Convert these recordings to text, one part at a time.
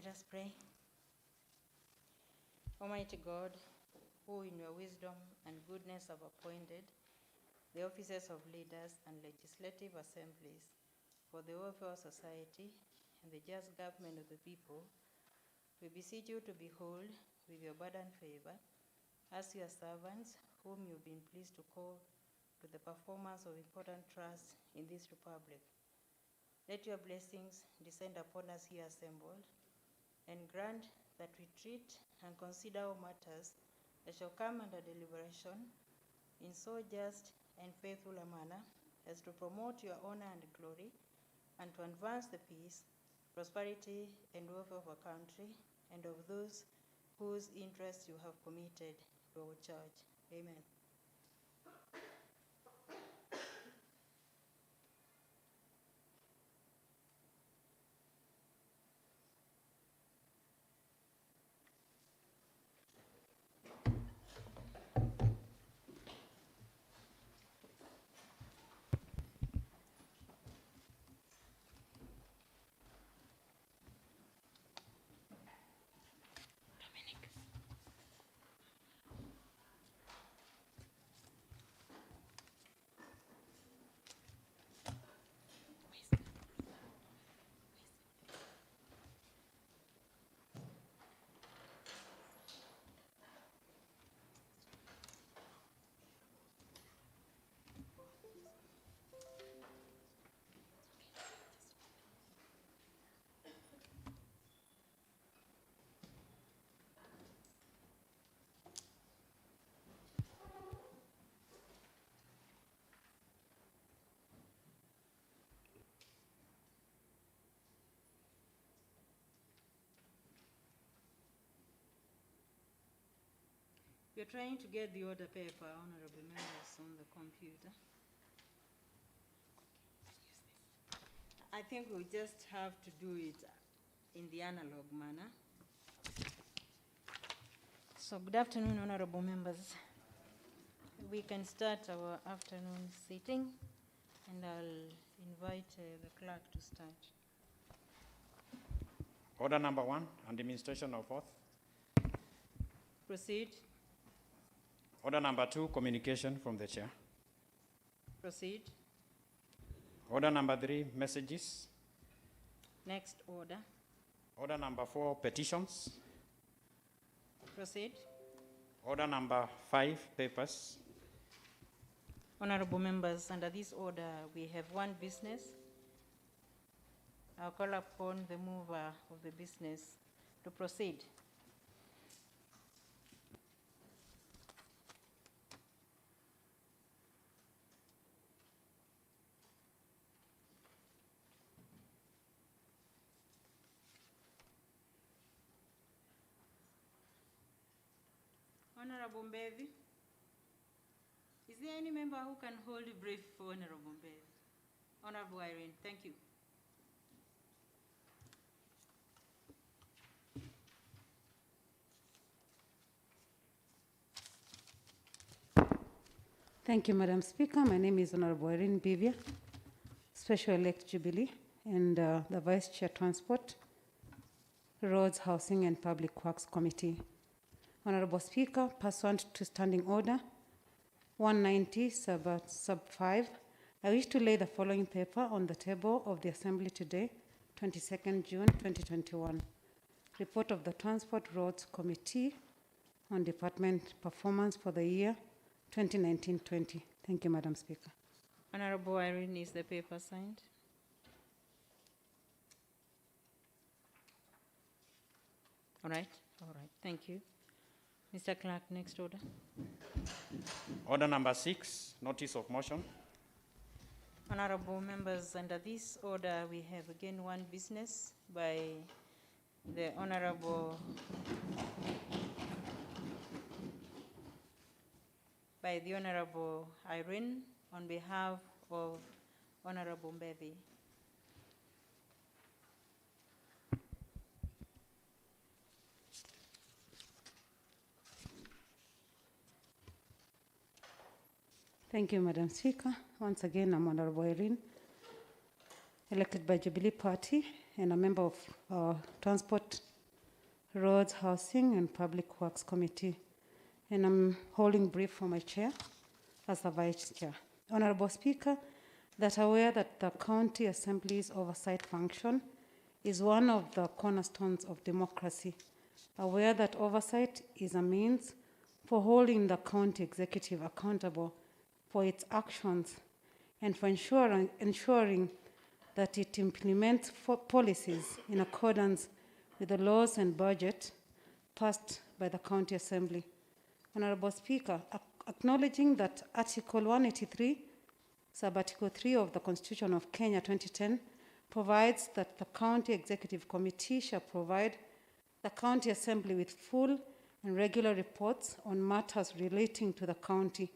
Let us pray. Almighty God, who in your wisdom and goodness have appointed the offices of leaders and legislative assemblies for the welfare of society and the just government of the people, we beseech you to behold with your burdened favor as your servants, whom you've been pleased to call to the performance of important trusts in this republic. Let your blessings descend upon us here assembled, and grant that we treat and consider all matters that shall come under deliberation in so just and faithful a manner as to promote your honor and glory, and to advance the peace, prosperity, and welfare of our country and of those whose interests you have committed to our church. Amen. We're trying to get the order paper, honorable members, on the computer. I think we just have to do it in the analog manner. So good afternoon, honorable members. We can start our afternoon sitting, and I'll invite the clerk to start. Order number 1, administration of oath. Proceed. Order number 2, communication from the chair. Proceed. Order number 3, messages. Next order. Order number 4, petitions. Proceed. Order number 5, papers. Honorable members, under this order, we have one business. I'll call upon the mover of the business to proceed. Honorable Mbevi, is there any member who can hold a brief for Honorable Mbevi? Honorable Irene, thank you. Thank you, Madam Speaker. My name is Honorable Irene Bivia, Special Elect Jubilee, and the Vice Chair Transport, Roads, Housing and Public Works Committee. Honorable Speaker, pursuant to Standing Order 190 sub 5, I wish to lay the following paper on the table of the Assembly today, 22nd June 2021. Report of the Transport Roads Committee on Department Performance for the year 2019-20. Thank you, Madam Speaker. Honorable Irene, is the paper signed? All right, thank you. Mr. Clerk, next order. Order number 6, notice of motion. Honorable members, under this order, we have again one business by the Honorable Irene on behalf of Honorable Mbevi. Thank you, Madam Speaker. Once again, I'm Honorable Irene, elected by Jubilee Party and a member of our Transport Roads, Housing and Public Works Committee. And I'm holding brief for my chair as the Vice Chair. Honorable Speaker, that aware that the County Assembly's oversight function is one of the cornerstones of democracy, aware that oversight is a means for holding the county executive accountable for its actions and for ensuring that it implements policies in accordance with the laws and budget passed by the County Assembly. Honorable Speaker, acknowledging that Article 183, Sub-Article 3 of the Constitution of Kenya 2010 provides that the County Executive Committee shall provide the County Assembly with full and regular reports on matters relating to the county.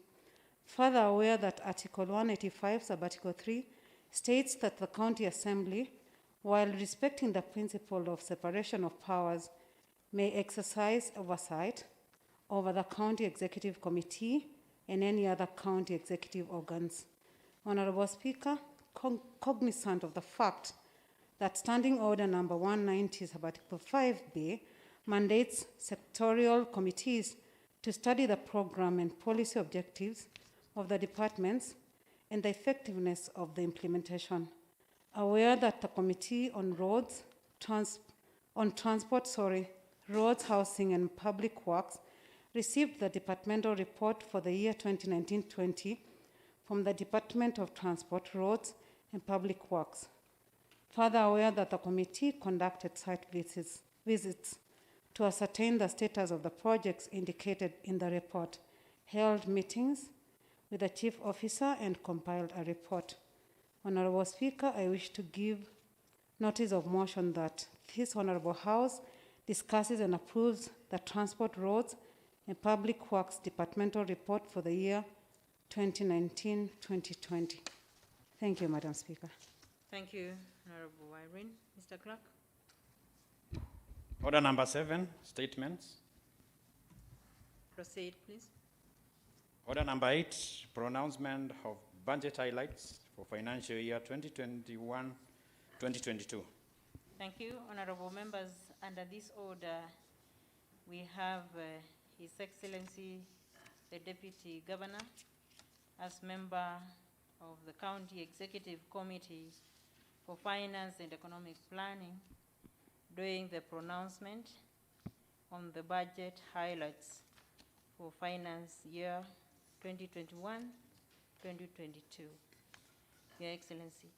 Further aware that Article 185, Sub-Article 3 states that the County Assembly, while respecting the principle of separation of powers, may exercise oversight over the County Executive Committee and any other county executive organs. Honorable Speaker, cognizant of the fact that Standing Order Number 190, Sub-Article 5B, mandates sectorial committees to study the program and policy objectives of the departments and the effectiveness of the implementation. Aware that the Committee on Roads, Roads, Housing and Public Works received the departmental report for the year 2019-20 from the Department of Transport, Roads and Public Works. Further aware that the committee conducted site visits to ascertain the status of the projects indicated in the report, held meetings with the chief officer and compiled a report. Honorable Speaker, I wish to give notice of motion that this Honorable House discusses and approves the Transport, Roads and Public Works Departmental Report for the year 2019-2020. Thank you, Madam Speaker. Thank you, Honorable Irene. Mr. Clerk. Order number 7, statements. Proceed, please. Order number 8, pronouncement of budget highlights for financial year 2021-2022. Thank you, honorable members. Under this order, we have His Excellency, the Deputy Governor, as member of the County Executive Committee for Finance and Economic Planning, doing the pronouncement on the budget highlights for finance year 2021-2022. Your Excellency.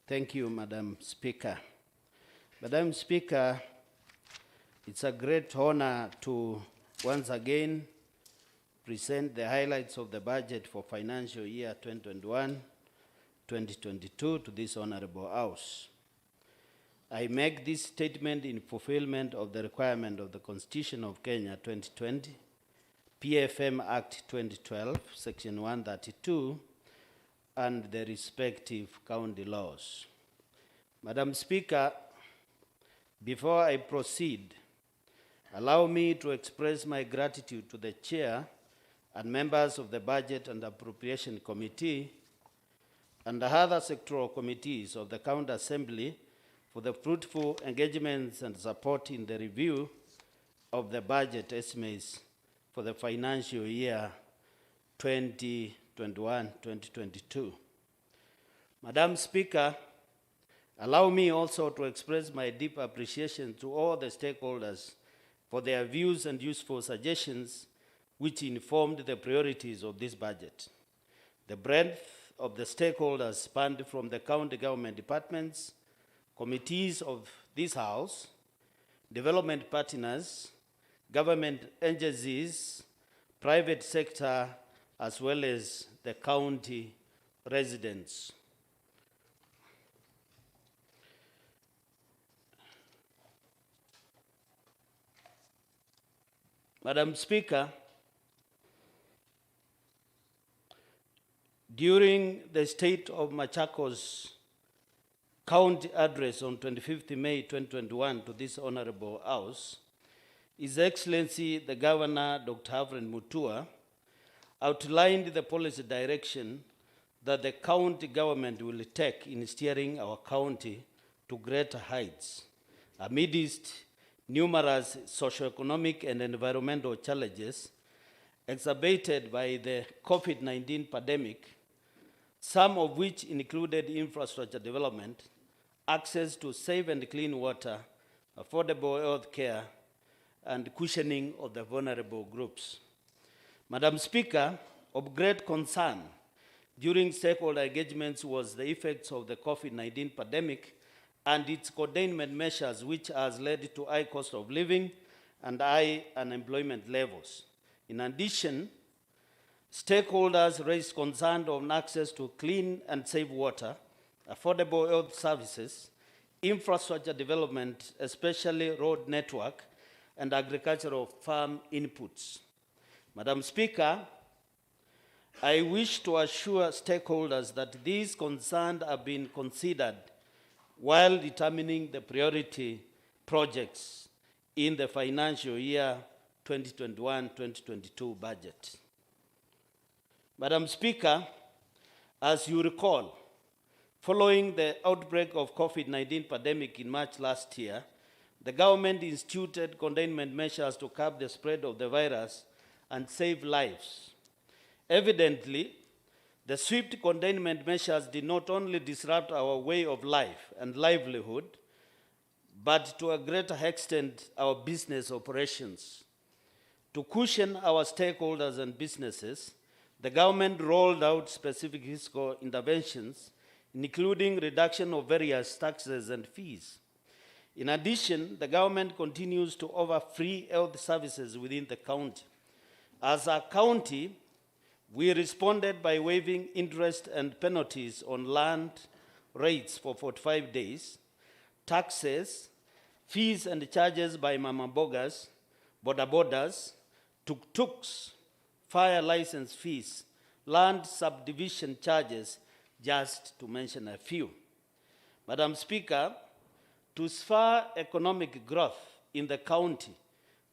Thank you, Madam Speaker. Madam Speaker, it's a great honor to once again present the highlights of the budget for financial year 2021-2022 to this Honorable House. I make this statement in fulfillment of the requirement of the Constitution of Kenya 2020, PFM Act 2012, Section 132, and the respective county laws. Madam Speaker, before I proceed, allow me to express my gratitude to the Chair and members of the Budget and Appropriation Committee and the other sectoral committees of the County Assembly for the fruitful engagements and support in the review of the budget estimates for the financial year 2021-2022. Madam Speaker, allow me also to express my deep appreciation to all the stakeholders for their views and useful suggestions which informed the priorities of this budget. The breadth of the stakeholders spanned from the county government departments, committees of this House, development partners, government agencies, private sector, as well as the county residents. Madam Speaker, during the State of Machakos County address on 25th May 2021 to this Honorable House, His Excellency the Governor, Dr. Havren Mutua, outlined the policy direction that the county government will take in steering our county to greater heights amidst numerous socioeconomic and environmental challenges exacerbated by the COVID-19 pandemic, some of which included infrastructure development, access to safe and clean water, affordable health care, and cushioning of the vulnerable groups. Madam Speaker, of great concern during stakeholder engagements was the effects of the COVID-19 pandemic and its containment measures, which has led to high cost of living and high unemployment levels. In addition, stakeholders raised concern on access to clean and safe water, affordable health services, infrastructure development, especially road network, and agricultural farm inputs. Madam Speaker, I wish to assure stakeholders that these concerns have been considered while determining the priority projects in the financial year 2021-2022 budget. Madam Speaker, as you recall, following the outbreak of COVID-19 pandemic in March last year, the government instituted containment measures to curb the spread of the virus and save lives. Evidently, the swift containment measures did not only disrupt our way of life and livelihood, but to a greater extent our business operations. To cushion our stakeholders and businesses, the government rolled out specific fiscal interventions, including reduction of various taxes and fees. In addition, the government continues to offer free health services within the county. As a county, we responded by waiving interest and penalties on land rates for 45 days, taxes, fees and charges by mama bogas, boda-bodas, tuk-tuks, fire license fees, land subdivision charges, just to mention a few. Madam Speaker, to spur economic growth in the county,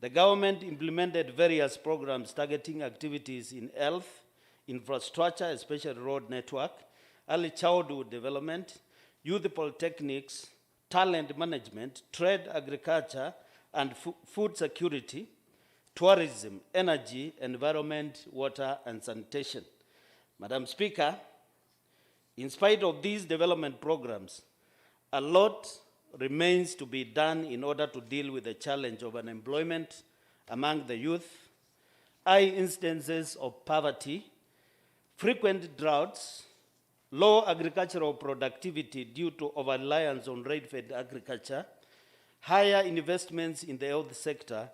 the government implemented various programs targeting activities in health, infrastructure, especially road network, early childhood development, youth polytechnics, talent management, trade, agriculture, and food security, tourism, energy, environment, water, and sanitation. Madam Speaker, in spite of these development programs, a lot remains to be done in order to deal with the challenge of unemployment among the youth, high instances of poverty, frequent droughts, low agricultural productivity due to over-reliance on rain-fed agriculture, higher investments in the health sector,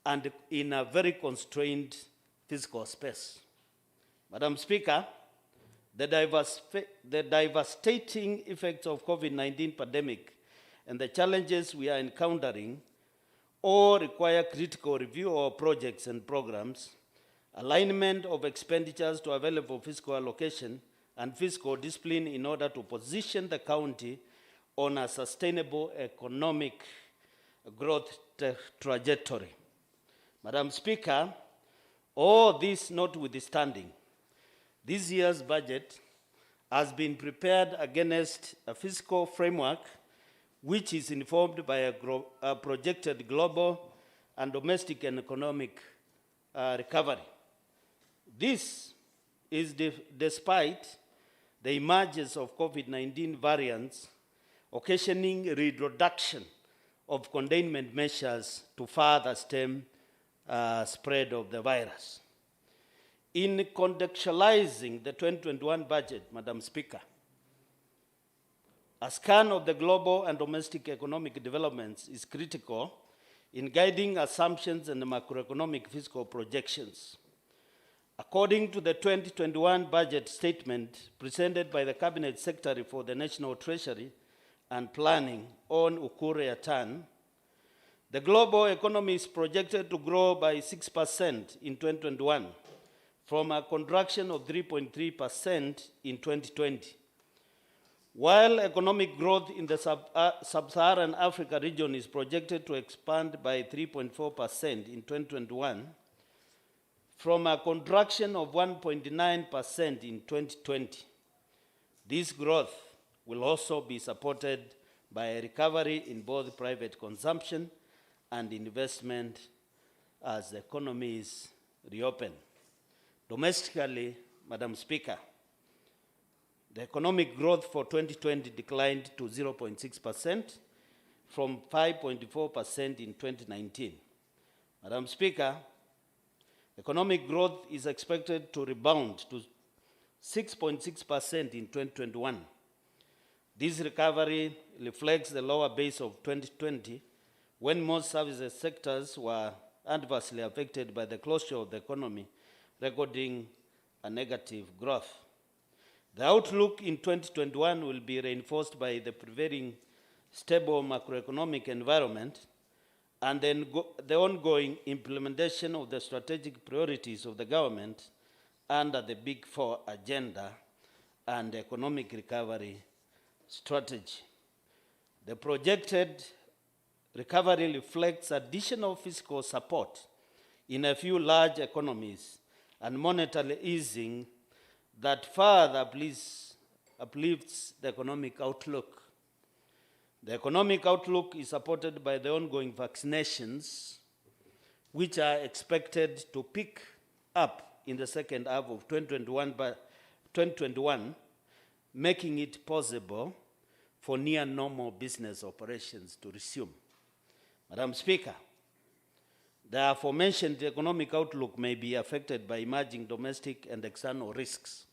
and in a very constrained fiscal space. Madam Speaker, the devastating effects of COVID-19 pandemic and the challenges we are encountering all require critical review of projects and programs, alignment of expenditures to available fiscal allocation, and fiscal discipline in order to position the county on a sustainable economic growth trajectory. Madam Speaker, all this notwithstanding, this year's budget has been prepared against a fiscal framework which is informed by a projected global and domestic and economic recovery. This is despite the emergence of COVID-19 variants occasioning reintroduction of containment measures to further stem spread of the virus. In contextualizing the 2021 budget, Madam Speaker, a scan of the global and domestic economic developments is critical in guiding assumptions and macroeconomic fiscal projections. According to the 2021 budget statement presented by the Cabinet Secretary for the National Treasury and Planning on Ukur Yatan, the global economy is projected to grow by 6% in 2021 from a contraction of 3.3% in 2020. While economic growth in the sub-Saharan Africa region is projected to expand by 3.4% in 2021, from a contraction of 1.9% in 2020. This growth will also be supported by a recovery in both private consumption and investment as the economies reopen. Domestically, Madam Speaker, the economic growth for 2020 declined to 0.6% from 5.4% in 2019. Madam Speaker, economic growth is expected to rebound to 6.6% in 2021. This recovery reflects the lower base of 2020, when most services sectors were adversely affected by the closure of the economy, recording a negative growth. The outlook in 2021 will be reinforced by the prevailing stable macroeconomic environment and then the ongoing implementation of the strategic priorities of the government under the Big Four agenda and economic recovery strategy. The projected recovery reflects additional fiscal support in a few large economies and monetary easing that further uplifts the economic outlook. The economic outlook is supported by the ongoing vaccinations, which are expected to pick up in the second half of 2021, making it possible for near normal business operations to resume. Madam Speaker, the aforementioned economic outlook may be affected by emerging domestic and external risks.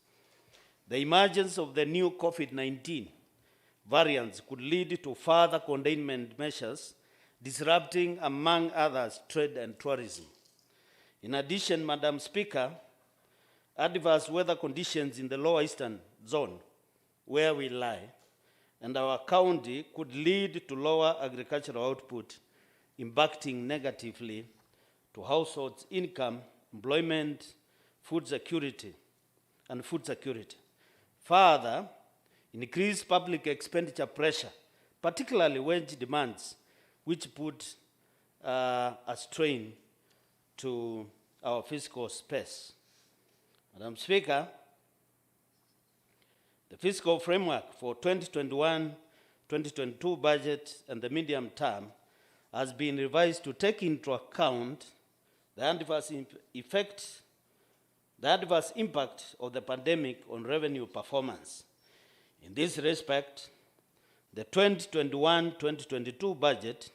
The emergence of the new COVID-19 variants could lead to further containment measures, disrupting, among others, trade and tourism. In addition, Madam Speaker, adverse weather conditions in the lower eastern zone, where we lie, and our county could lead to lower agricultural output, impacting negatively to households' income, employment, food security. Further, increased public expenditure pressure, particularly wage demands, which put a strain to our fiscal space. Madam Speaker, the fiscal framework for 2021-2022 budget and the medium term has been revised to take into account the adverse impact of the pandemic on revenue performance. In this respect, the 2021-2022 budget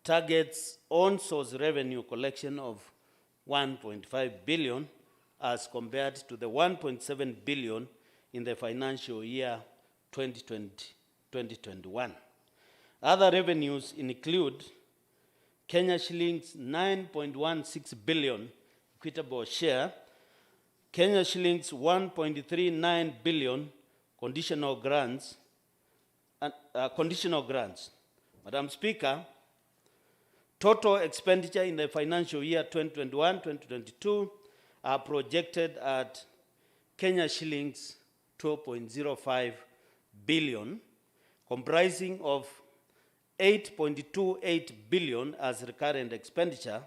targets on-source revenue collection of 1.5 billion as compared to the 1.7 billion in the financial year 2020-2021. Other revenues include Kenya Shillings 9.16 billion equitable share, Kenya Shillings 1.39 billion conditional grants. Madam Speaker, total expenditure in the financial year 2021-2022 are projected at Kenya Shillings 12.05 billion, comprising of 8.28 billion as recurrent expenditure,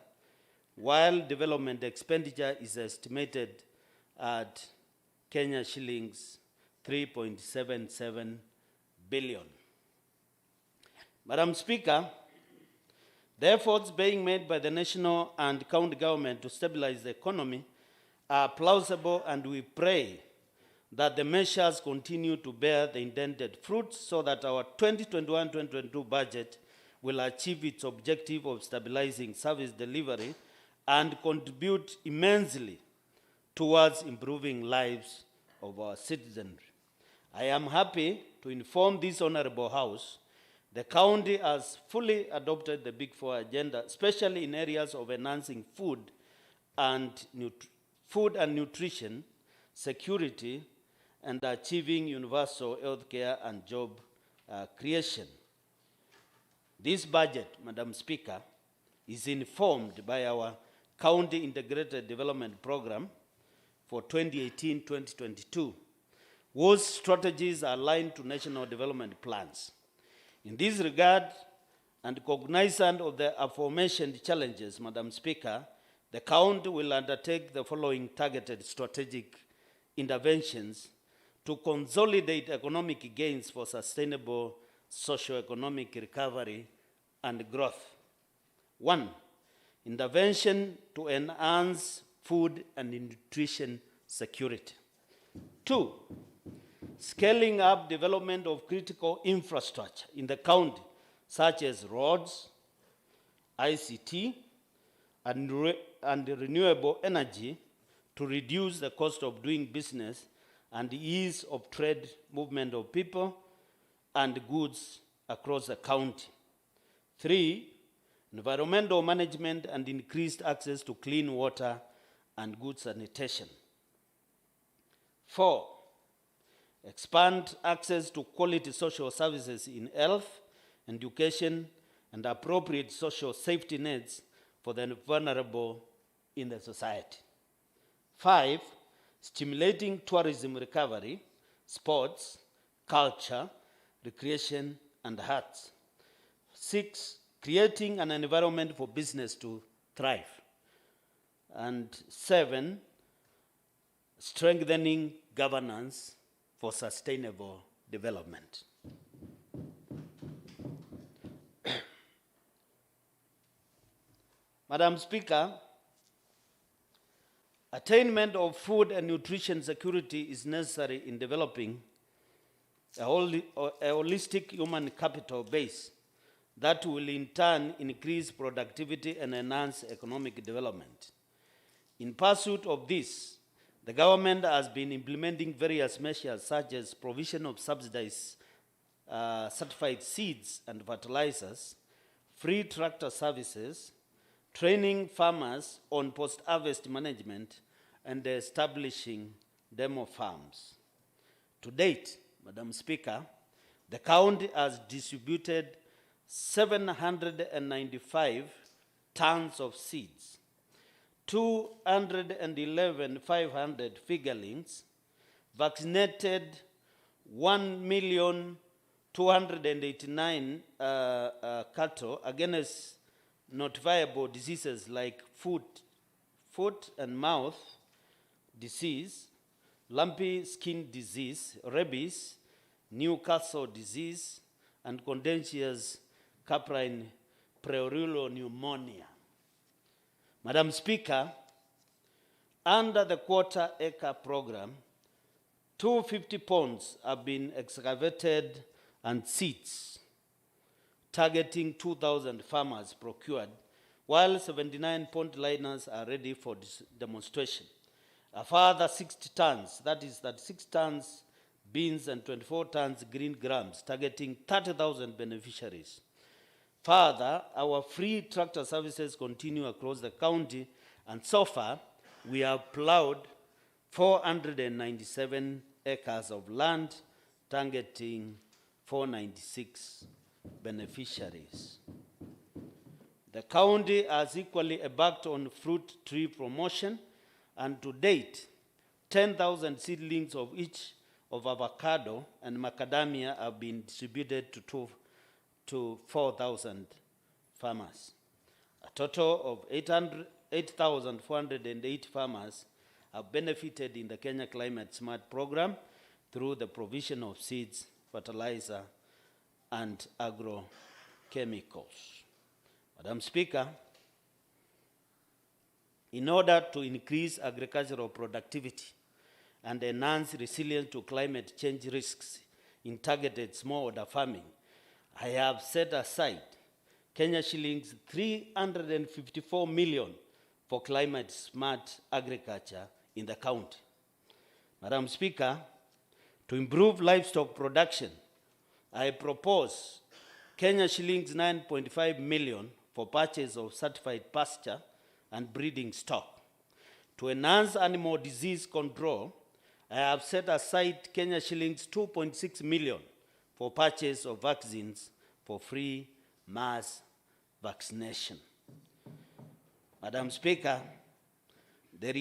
while development expenditure is estimated at Kenya Shillings 3.77 billion. Madam Speaker, the efforts being made by the national and county government to stabilize the economy are plausible, and we pray that the measures continue to bear the intended fruits so that our 2021-2022 budget will achieve its objective of stabilizing service delivery and contribute immensely towards improving lives of our citizenry. I am happy to inform this Honorable House the county has fully adopted the Big Four agenda, especially in areas of enhancing food and food and nutrition security, and achieving universal health care and job creation. This budget, Madam Speaker, is informed by our County Integrated Development Program for 2018-2022, whose strategies are aligned to national development plans. In this regard, and cognizant of the aforementioned challenges, Madam Speaker, the County will undertake the following targeted strategic interventions to consolidate economic gains for sustainable socio-economic recovery and growth. 1. Intervention to enhance food and nutrition security. 2. Scaling up development of critical infrastructure in the county, such as roads, ICT, and renewable energy to reduce the cost of doing business and the ease of trade movement of people and goods across the county. 3. Environmental management and increased access to clean water and good sanitation. 4. Expand access to quality social services in health, education, and appropriate social safety nets for the vulnerable in the society. 5. Stimulating tourism recovery, sports, culture, recreation, and arts. 6. Creating an environment for business to thrive. And 7. Strengthening governance for sustainable development. Madam Speaker, attainment of food and nutrition security is necessary in developing a holistic human capital base that will in turn increase productivity and enhance economic development. In pursuit of this, the government has been implementing various measures such as provision of subsidized certified seeds and fertilizers, free tractor services, training farmers on post-harvest management, and establishing demo farms. To date, Madam Speaker, the county has distributed 795 tons of seeds, 211,500 figurelings, vaccinated 1,289,000 cattle against notifiable diseases like foot and mouth disease, lumpy skin disease, rabies, Newcastle disease, and contagious caprine pleural pneumonia. Madam Speaker, under the quarter-acre program, 250 ponds have been excavated and seeds targeting 2,000 farmers procured, while 79 pond liners are ready for demonstration. A further 60 tons, that is 36 tons beans and 24 tons green grams, targeting 30,000 beneficiaries. Further, our free tractor services continue across the county, and so far, we have plowed 497 acres of land, targeting 496 beneficiaries. The county has equally embarked on fruit tree promotion, and to date, 10,000 seedlings of each of avocado and macadamia have been distributed to 4,000 farmers. A total of 8,408 farmers have benefited in the Kenya Climate Smart program through the provision of seeds, fertilizer, and agrochemicals. Madam Speaker, in order to increase agricultural productivity and enhance resilience to climate change risks in targeted smallholder farming, I have set aside Kenya shillings 354 million for climate smart agriculture in the county. Madam Speaker, to improve livestock production, I propose Kenya shillings 9.5 million for purchase of certified pasture and breeding stock, To enhance animal disease control, I have set aside Kenya shillings 2.6 million for purchase of vaccines for free mass vaccination. Madam Speaker, the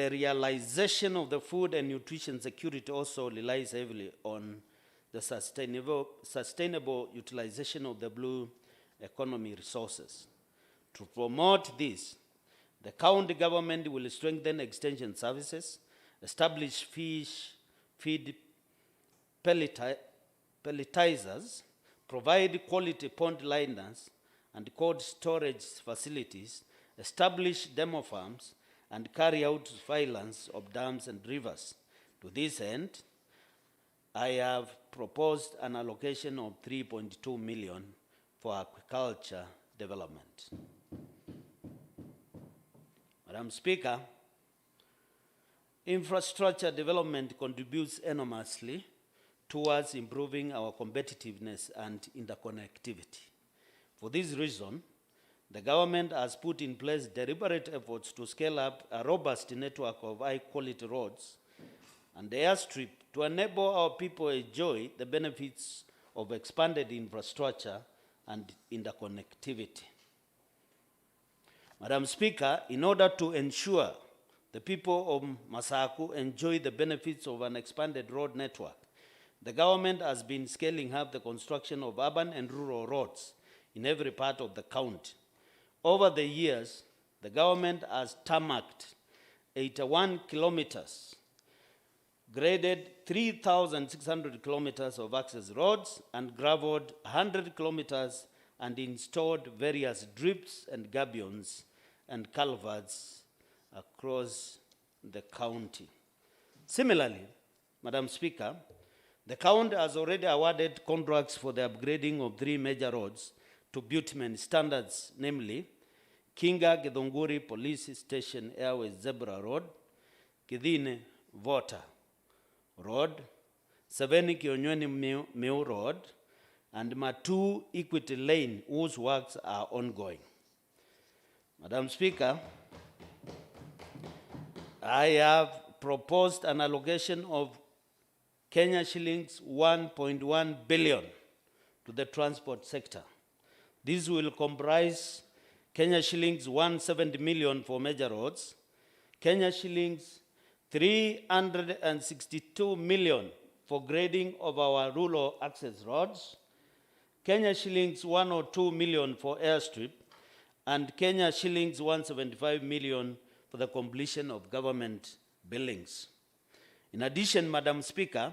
realization of the food and nutrition security also relies heavily on the sustainable utilization of the blue economy resources. To promote this, the county government will strengthen extension services, establish fish feed pelletizers, provide quality pond liners and cold storage facilities, establish demo farms, and carry out surveillance of dams and rivers. To this end, I have proposed an allocation of 3.2 million for agriculture development. Madam Speaker, infrastructure development contributes enormously towards improving our competitiveness and interconnectivity. For this reason, the government has put in place deliberate efforts to scale up a robust network of high-quality roads and airstrip to enable our people to enjoy the benefits of expanded infrastructure and interconnectivity. Madam Speaker, in order to ensure the people of Machakos enjoy the benefits of an expanded road network, the government has been scaling up the construction of urban and rural roads in every part of the county. Over the years, the government has tarmacked 81 kilometers, graded 3,600 kilometers of access roads, and gravelled 100 kilometers and installed various drips and gabions and culverts across the county. Similarly, Madam Speaker, the county has already awarded contracts for the upgrading of 3 major roads to bitumen standards, namely Kinga Githunguri Police Station Airways Zebra Road, Kidhine Vota Road, Saveni Kionyweni Miu Road, and Matu Equity Lane, whose works are ongoing. Madam Speaker, I have proposed an allocation of Kenya shillings 1.1 billion to the transport sector. This will comprise Kenya shillings 170 million for major roads, Kenya shillings 362 million for grading of our rural access roads, Kenya shillings 102 million for airstrip, and Kenya shillings 175 million for the completion of government buildings. In addition, Madam Speaker,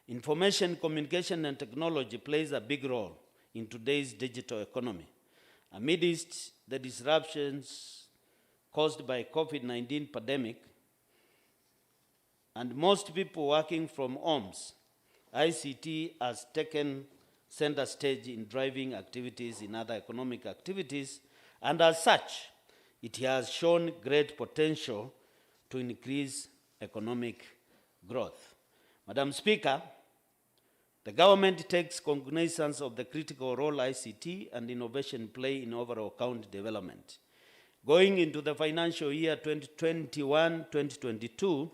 information, communication, and technology plays a big role in today's digital economy. Amidst the disruptions caused by COVID-19 pandemic, and most people working from homes, ICT has taken center stage in driving activities in other economic activities, and as such, it has shown great potential to increase economic growth. Madam Speaker, the government takes cognizance of the critical role ICT and innovation play in overall county development. Going into the financial year 2021-2022,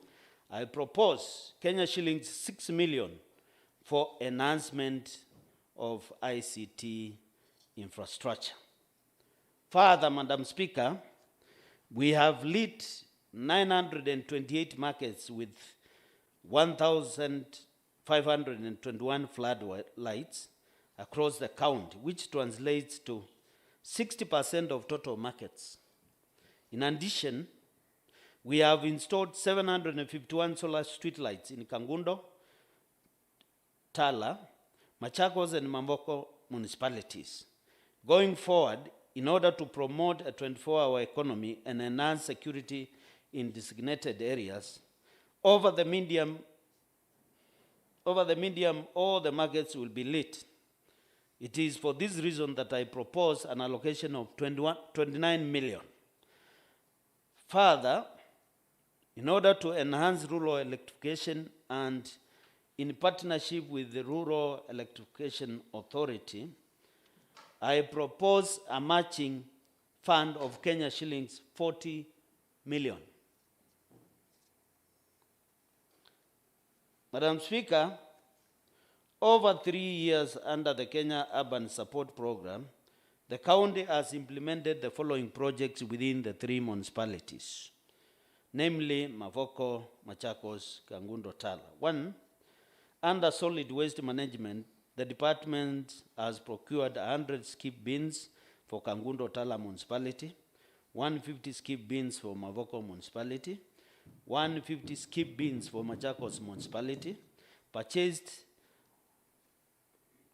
I propose Kenya shillings 6 million for enhancement of ICT infrastructure. Further, Madam Speaker, we have lit 928 markets with 1,521 floodlights across the county, which translates to 60% of total markets. In addition, we have installed 751 solar streetlights in Kangundo, Tala, Machakos, and Mamboko municipalities. Going forward, in order to promote a 24-hour economy and enhance security in designated areas, over the medium, all the markets will be lit. It is for this reason that I propose an allocation of 29 million. Further, in order to enhance rural electrification and in partnership with the Rural Electrification Authority, I propose a matching fund of Kenya shillings 40 million Madam Speaker, over 3 years under the Kenya Urban Support Program, the county has implemented the following projects within the 3 municipalities, namely Mavoko, Machakos, Kangundo, Tala. 1, under solid waste management, the department has procured 100 skip bins for Kangundo, Tala municipality, 150 skip bins for Mavoko municipality, 150 skip bins for Machakos municipality, purchased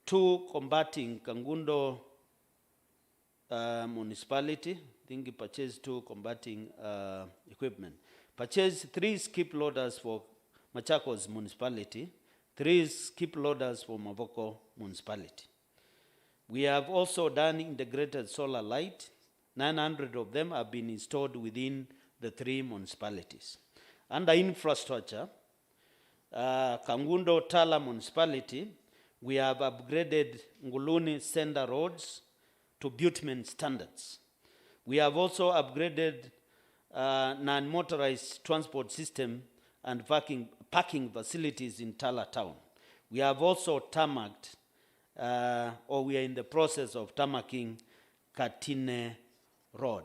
2 combating Kangundo municipality, I think he purchased 2 combating equipment, purchased 3 skip loaders for Machakos municipality, 3 skip loaders for Mavoko municipality. We have also done integrated solar light. 900 of them have been installed within the 3 municipalities. Under infrastructure, Kangundo Tala municipality, we have upgraded Nguluni Senda roads to bitumen standards. We have also upgraded non-motorized transport system and parking facilities in Tala town. We have also tarmacked, or we are in the process of tarmacking Katine Road.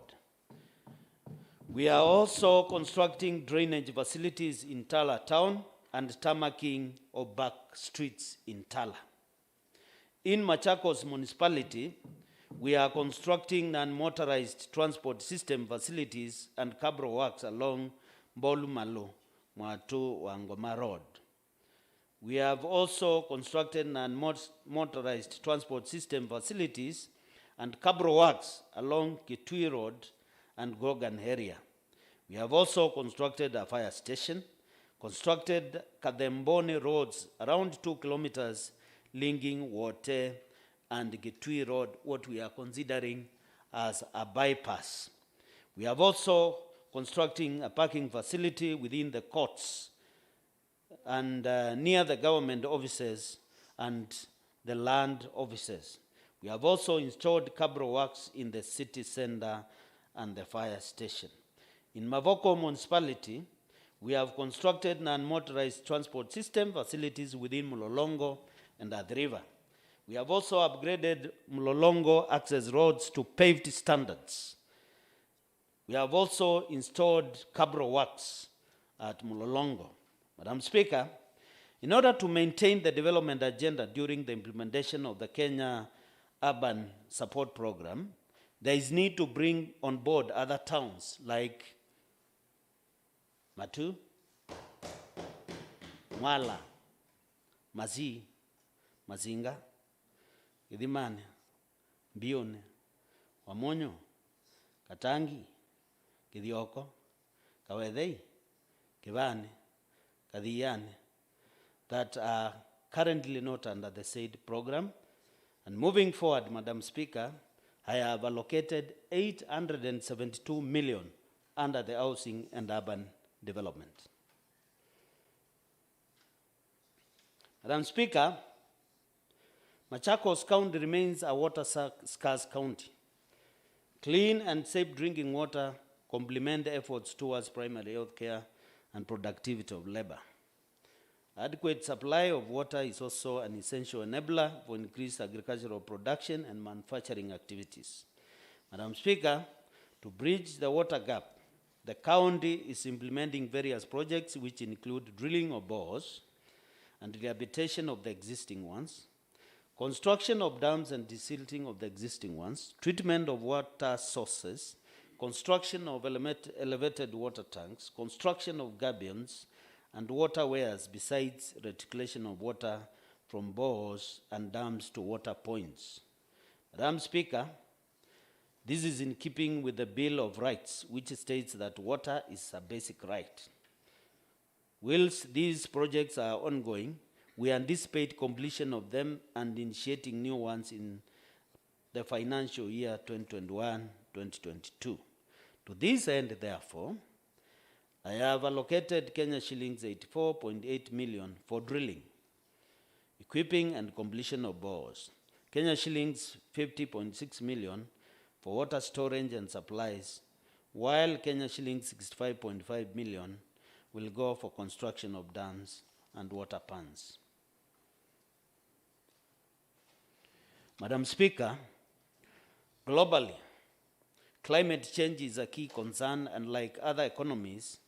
We are also constructing drainage facilities in Tala town and tarmacking of back streets in Tala. In Machakos municipality, we are constructing non-motorized transport system facilities and cabro works along Bolumalu, Mwatu, Wangoma Road. We have also constructed non-motorized transport system facilities and cabro works along Kitui Road and Gogan area. We have also constructed a fire station, constructed Kademboni roads around 2 kilometers linking Wote and Kitui Road, what we are considering as a bypass. We have also constructing a parking facility within the courts and near the government offices and the land offices. We have also installed cabro works in the city center and the fire station. In Mavoko municipality, we have constructed non-motorized transport system facilities within Mulolongo and Athi River. We have also upgraded Mulolongo access roads to paved standards. We have also installed cabro works at Mulolongo. Madam Speaker, in order to maintain the development agenda during the implementation of the Kenya Urban Support Program, there is need to bring on board other towns like Matu, Mwala, Mazi, Mazinga, Githimane, Mbione, Wamonyo, Katangi, Githioko, Kawethei, Kivane, Kadhiane, that are currently not under the said program. And moving forward, Madam Speaker, I have allocated 872 million under the Housing and Urban Development. Madam Speaker, Machakos County remains a water-scarce county. Clean and safe drinking water complement efforts towards primary health care and productivity of labor. Adequate supply of water is also an essential enabler for increased agricultural production and manufacturing activities. Madam Speaker, to bridge the water gap, the county is implementing various projects which include drilling of bores and rehabilitation of the existing ones, construction of dams and desilting of the existing ones, treatment of water sources, construction of elevated water tanks, construction of gabions, and waterways, besides reticulation of water from bores and dams to water points. Madam Speaker, this is in keeping with the Bill of Rights, which states that water is a basic right. Whilst these projects are ongoing, we anticipate completion of them and initiating new ones in the financial year 2021-2022. To this end, therefore, I have allocated Kenya shillings 84.8 million for drilling, equipping and completion of bores, Kenya shillings 50.6 million for water storage and supplies, while Kenya shillings 65.5 million will go for construction of dams and water pans. Madam Speaker, globally, climate change is a key concern, and like other economies,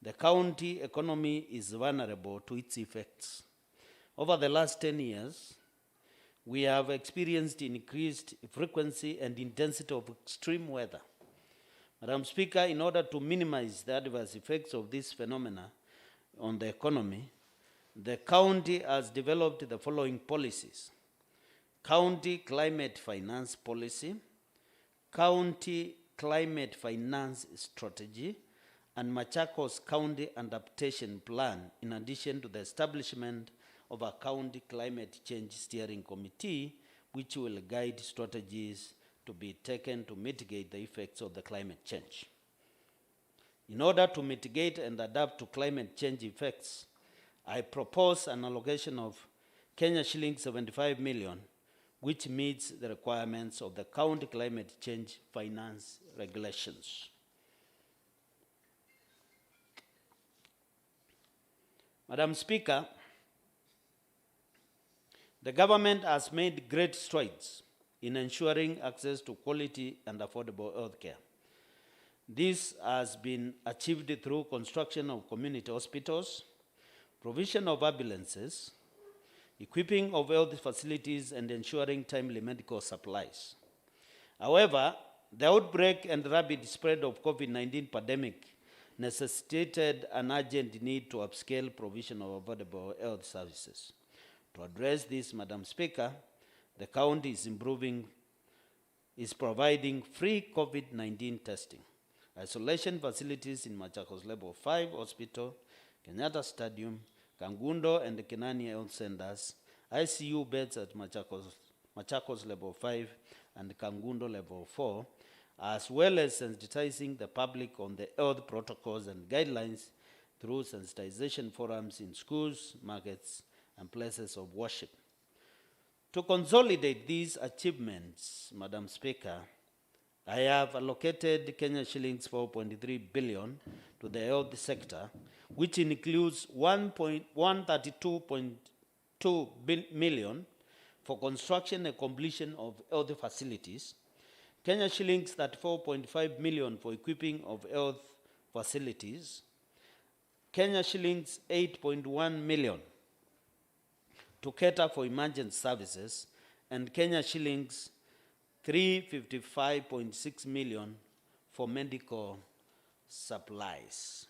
the county economy is vulnerable to its effects. Over the last 10 years, we have experienced increased frequency and intensity of extreme weather. Madam Speaker, in order to minimize the adverse effects of this phenomena on the economy, the county has developed the following policies: County Climate Finance Policy, County Climate Finance Strategy, and Machakos County Adaptation Plan, in addition to the establishment of a County Climate Change Steering Committee, which will guide strategies to be taken to mitigate the effects of the climate change. In order to mitigate and adapt to climate change effects, I propose an allocation of Kenya shillings 75 million, which meets the requirements of the County Climate Change Finance Regulations. Madam Speaker, the government has made great strides in ensuring access to quality and affordable health care. This has been achieved through construction of community hospitals, provision of ambulances, equipping of health facilities, and ensuring timely medical supplies. However, the outbreak and rapid spread of COVID-19 pandemic necessitated an urgent need to upscale provision of affordable health services. To address this, Madam Speaker, the county is providing free COVID-19 testing, isolation facilities in Machakos Level 5 Hospital, Kenyatta Stadium, Kangundo and Kenani Health Centers, ICU beds at Machakos Level 5 and Kangundo Level 4, as well as sensitizing the public on the health protocols and guidelines through sensitization forums in schools, markets, and places of worship. To consolidate these achievements, Madam Speaker, I have allocated Kenya shillings 4.3 billion to the health sector, which includes 132.2 million for construction and completion of health facilities, Kenya shillings 34.5 million for equipping of health facilities, Kenya shillings 8.1 million to cater for emergency services, and Kenya shillings 355.6 million for medical supplies.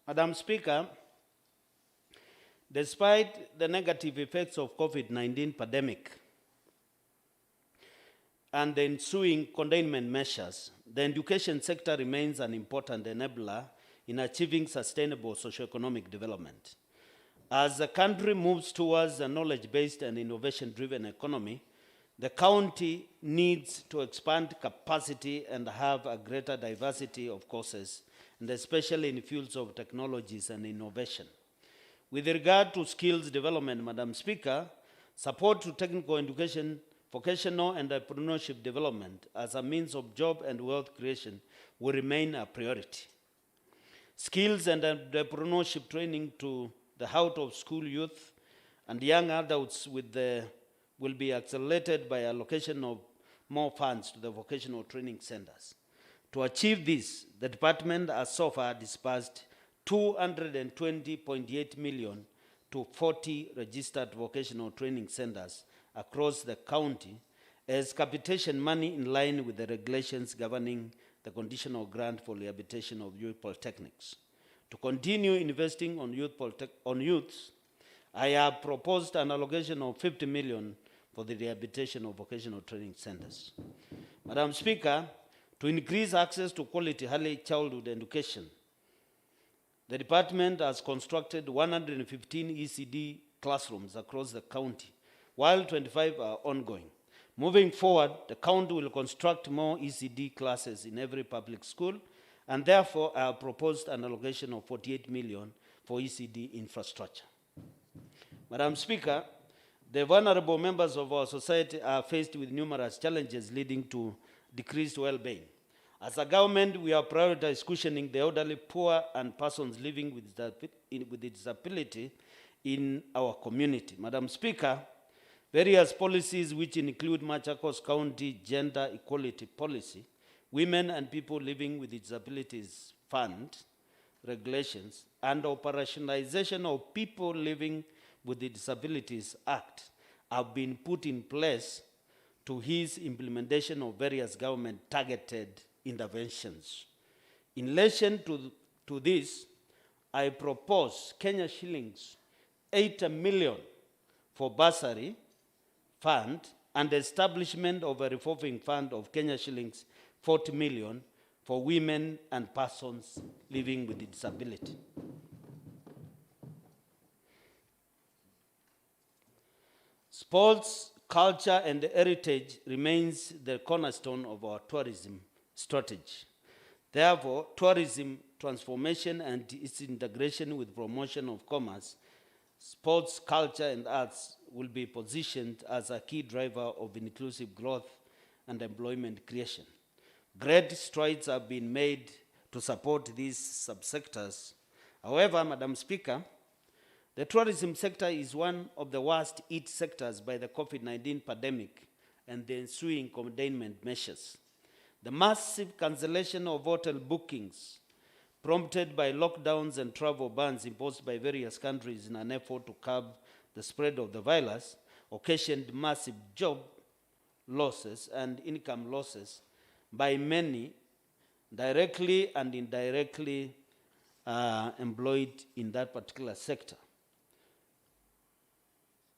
Madam Speaker, despite the negative effects of COVID-19 pandemic and the ensuing containment measures, the education sector remains an important enabler in achieving sustainable socioeconomic development. As the country moves towards a knowledge-based and innovation-driven economy, the county needs to expand capacity and have a greater diversity of courses, and especially in fields of technologies and innovation. With regard to skills development, Madam Speaker, support to technical education, vocational and entrepreneurship development as a means of job and wealth creation will remain a priority. Skills and entrepreneurship training to the out-of-school youth and young adults will be accelerated by allocation of more funds to the vocational training centers. To achieve this, the department has so far disbursed 220.8 million to 40 registered vocational training centers across the county as capitation money in line with the regulations governing the conditional grant for rehabilitation of youth polytechnics. To continue investing on youths, I have proposed an allocation of 50 million for the rehabilitation of vocational training centers. Madam Speaker, to increase access to quality early childhood education, the department has constructed 115 ECD classrooms across the county, while 25 are ongoing. Moving forward, the county will construct more ECD classes in every public school and therefore I have proposed an allocation of 48 million for ECD infrastructure. Madam Speaker, the vulnerable members of our society are faced with numerous challenges leading to decreased well-being. As a government, we have prioritized cushioning the elderly, poor, and persons living with disability in our community. Madam Speaker, various policies which include Machakos County Gender Equality Policy, Women and People Living with Disabilities Fund regulations, and operationalization of People Living with Disabilities Act have been put in place to ease implementation of various government-targeted interventions. In relation to this, I propose Kenya shillings 8 million for bursary fund and the establishment of a revolving fund of Kenya shillings 40 million for women and persons living with disability. Sports, culture, and heritage remains the cornerstone of our tourism strategy. Therefore, tourism transformation and its integration with promotion of commerce, sports, culture, and arts will be positioned as a key driver of inclusive growth and employment creation. Great strides have been made to support these subsectors. However, Madam Speaker, the tourism sector is one of the worst hit sectors by the COVID-19 pandemic and the ensuing containment measures. The massive cancellation of hotel bookings prompted by lockdowns and travel bans imposed by various countries in an effort to curb the spread of the virus occasioned massive job losses and income losses by many directly and indirectly employed in that particular sector.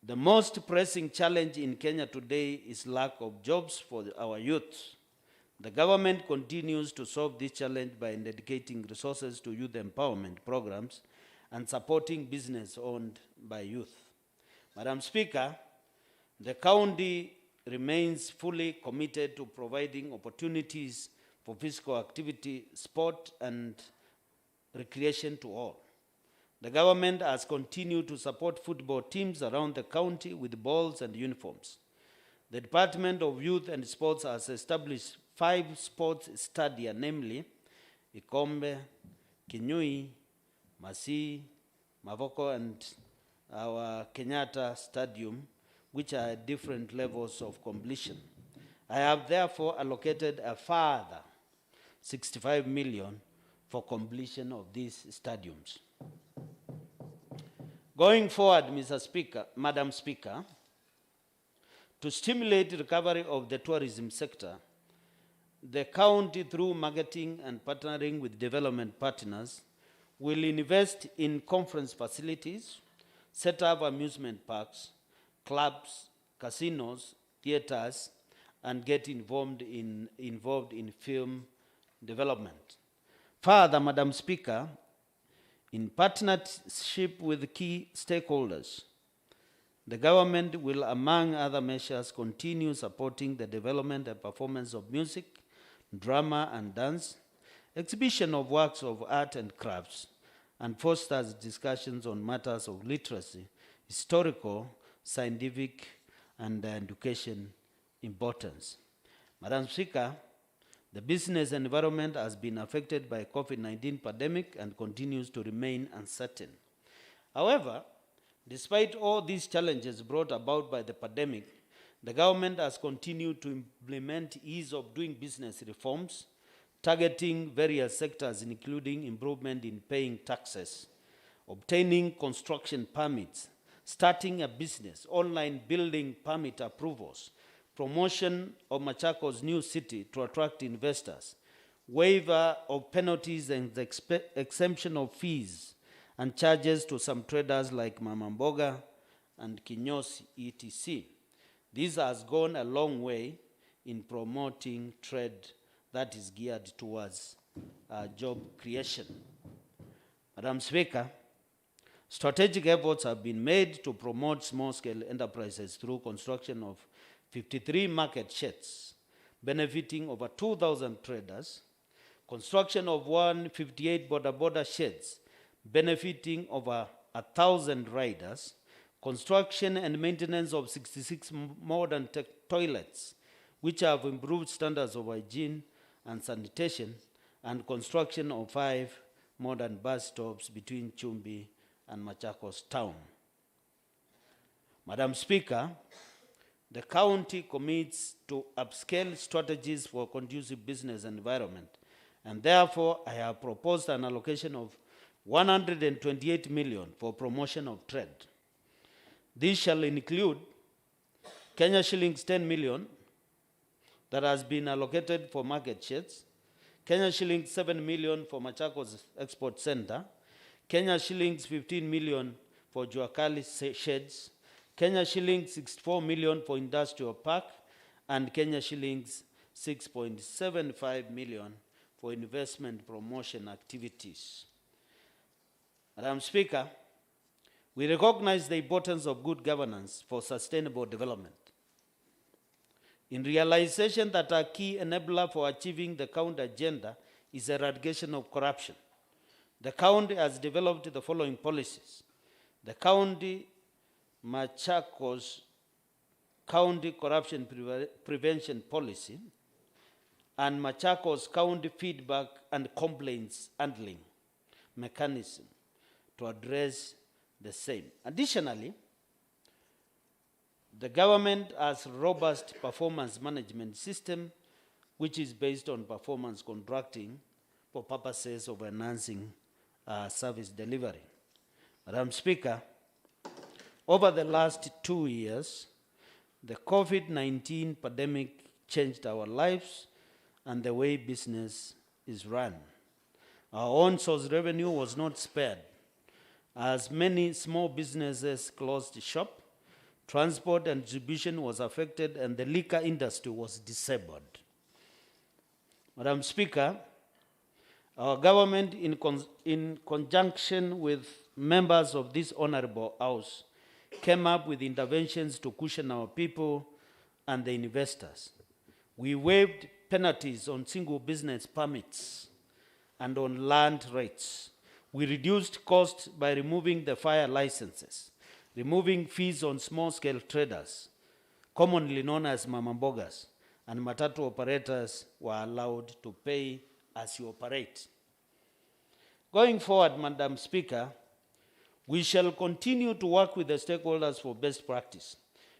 The most pressing challenge in Kenya today is lack of jobs for our youth. The government continues to solve this challenge by dedicating resources to youth empowerment programs and supporting business owned by youth. Madam Speaker, the county remains fully committed to providing opportunities for physical activity, sport, and recreation to all. The government has continued to support football teams around the county with balls and uniforms. The Department of Youth and Sports has established 5 sports stadia, namely Ikombe, Kinyui, Masi, Mavoko, and our Kenyatta Stadium, which are at different levels of completion. I have therefore allocated a further 65 million for completion of these stadiums. Going forward, Madam Speaker, to stimulate recovery of the tourism sector, the county, through marketing and partnering with development partners, will invest in conference facilities, set up amusement parks, clubs, casinos, theaters, and get involved in film development. Further, Madam Speaker, in partnership with key stakeholders, the government will, among other measures, continue supporting the development and performance of music, drama and dance, exhibition of works of art and crafts, and fosters discussions on matters of literacy, historical, scientific, and education importance. Madam Speaker, the business environment has been affected by COVID-19 pandemic and continues to remain uncertain. However, despite all these challenges brought about by the pandemic, the government has continued to implement ease of doing business reforms, targeting various sectors, including improvement in paying taxes, obtaining construction permits, starting a business, online building permit approvals, promotion of Machakos new city to attract investors, waiver of penalties and exemption of fees and charges to some traders like Mama Mboga and Kinyosi, etc. This has gone a long way in promoting trade that is geared towards job creation. Madam Speaker, strategic efforts have been made to promote small-scale enterprises through construction of 53 market sheds, benefiting over 2,000 traders, construction of 158 border sheds benefiting over 1,000 riders, construction and maintenance of 66 modern toilets which have improved standards of hygiene and sanitation, and construction of 5 modern bus stops between Chumbi and Machakos town. Madam Speaker, the county commits to upscale strategies for conducive business environment, and therefore I have proposed an allocation of 128 million for promotion of trade. This shall include Kenya shillings 10 million that has been allocated for market sheds, Kenya shillings 7 million for Machakos Export Center, Kenya shillings 15 million for Juakali sheds, Kenya shillings 64 million for industrial park, and Kenya shillings 6.75 million for investment promotion activities. Madam Speaker, we recognize the importance of good governance for sustainable development. In realization that a key enabler for achieving the county agenda is eradication of corruption, the county has developed the following policies. The county Machakos County Corruption Prevention Policy and Machakos County Feedback and Complaints Handling Mechanism to address the same. Additionally, the government has a robust performance management system which is based on performance contracting for purposes of enhancing service delivery. Madam Speaker, over the last 2 years, the COVID-19 pandemic changed our lives and the way business is run. Our own source revenue was not spared, as many small businesses closed shop, transport and distribution was affected, and the liquor industry was disabled. Madam Speaker, our government, in conjunction with members of this honorable House, came up with interventions to cushion our people and the investors. We waived penalties on single business permits and on land rates. We reduced costs by removing the fire licenses, removing fees on small-scale traders, commonly known as mamambogas, and matatu operators were allowed to pay as you operate. Going forward, Madam Speaker, we shall continue to work with the stakeholders for best practice.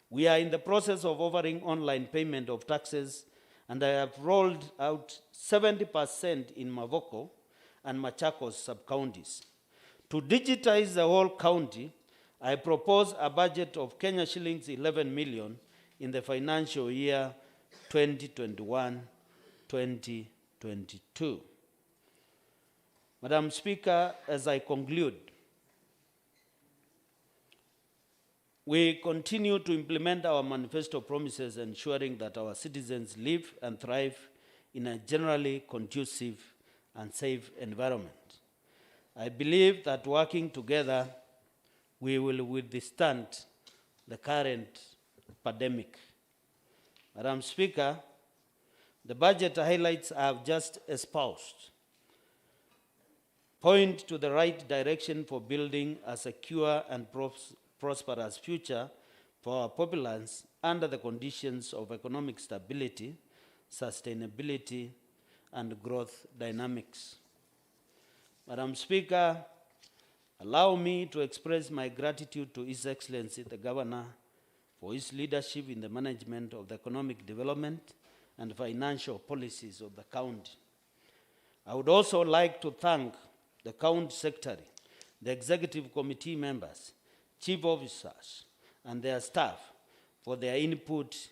We are in the process of offering online payment of taxes, and I have rolled out 70% in Mavoko and Machakos sub-counties. To digitize the whole county, I propose a budget of Kenya shillings 11 million in the financial year 2021-2022. Madam Speaker, as I conclude, we continue to implement our manifesto promises, ensuring that our citizens live and thrive in a generally conducive and safe environment. I believe that working together, we will withstand the current pandemic. Madam Speaker, the budget highlights I have just espoused point to the right direction for building a secure and prosperous future for our populace under the conditions of economic stability, sustainability, and growth dynamics. Madam Speaker, allow me to express my gratitude to His Excellency the Governor for his leadership in the management of the economic development and financial policies of the county. I would also like to thank the County Secretary, the Executive Committee members, Chief Officers, and their staff for their input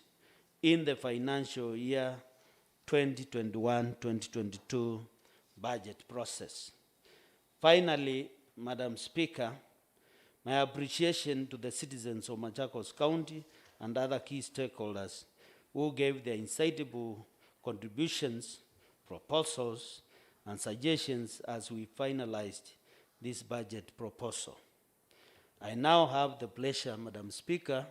in the financial year 2021-2022 budget process. Finally, Madam Speaker, my appreciation to the citizens of Machakos County and other key stakeholders who gave their insightful contributions, proposals, and suggestions as we finalized this budget proposal. I now have the pleasure, Madam Speaker,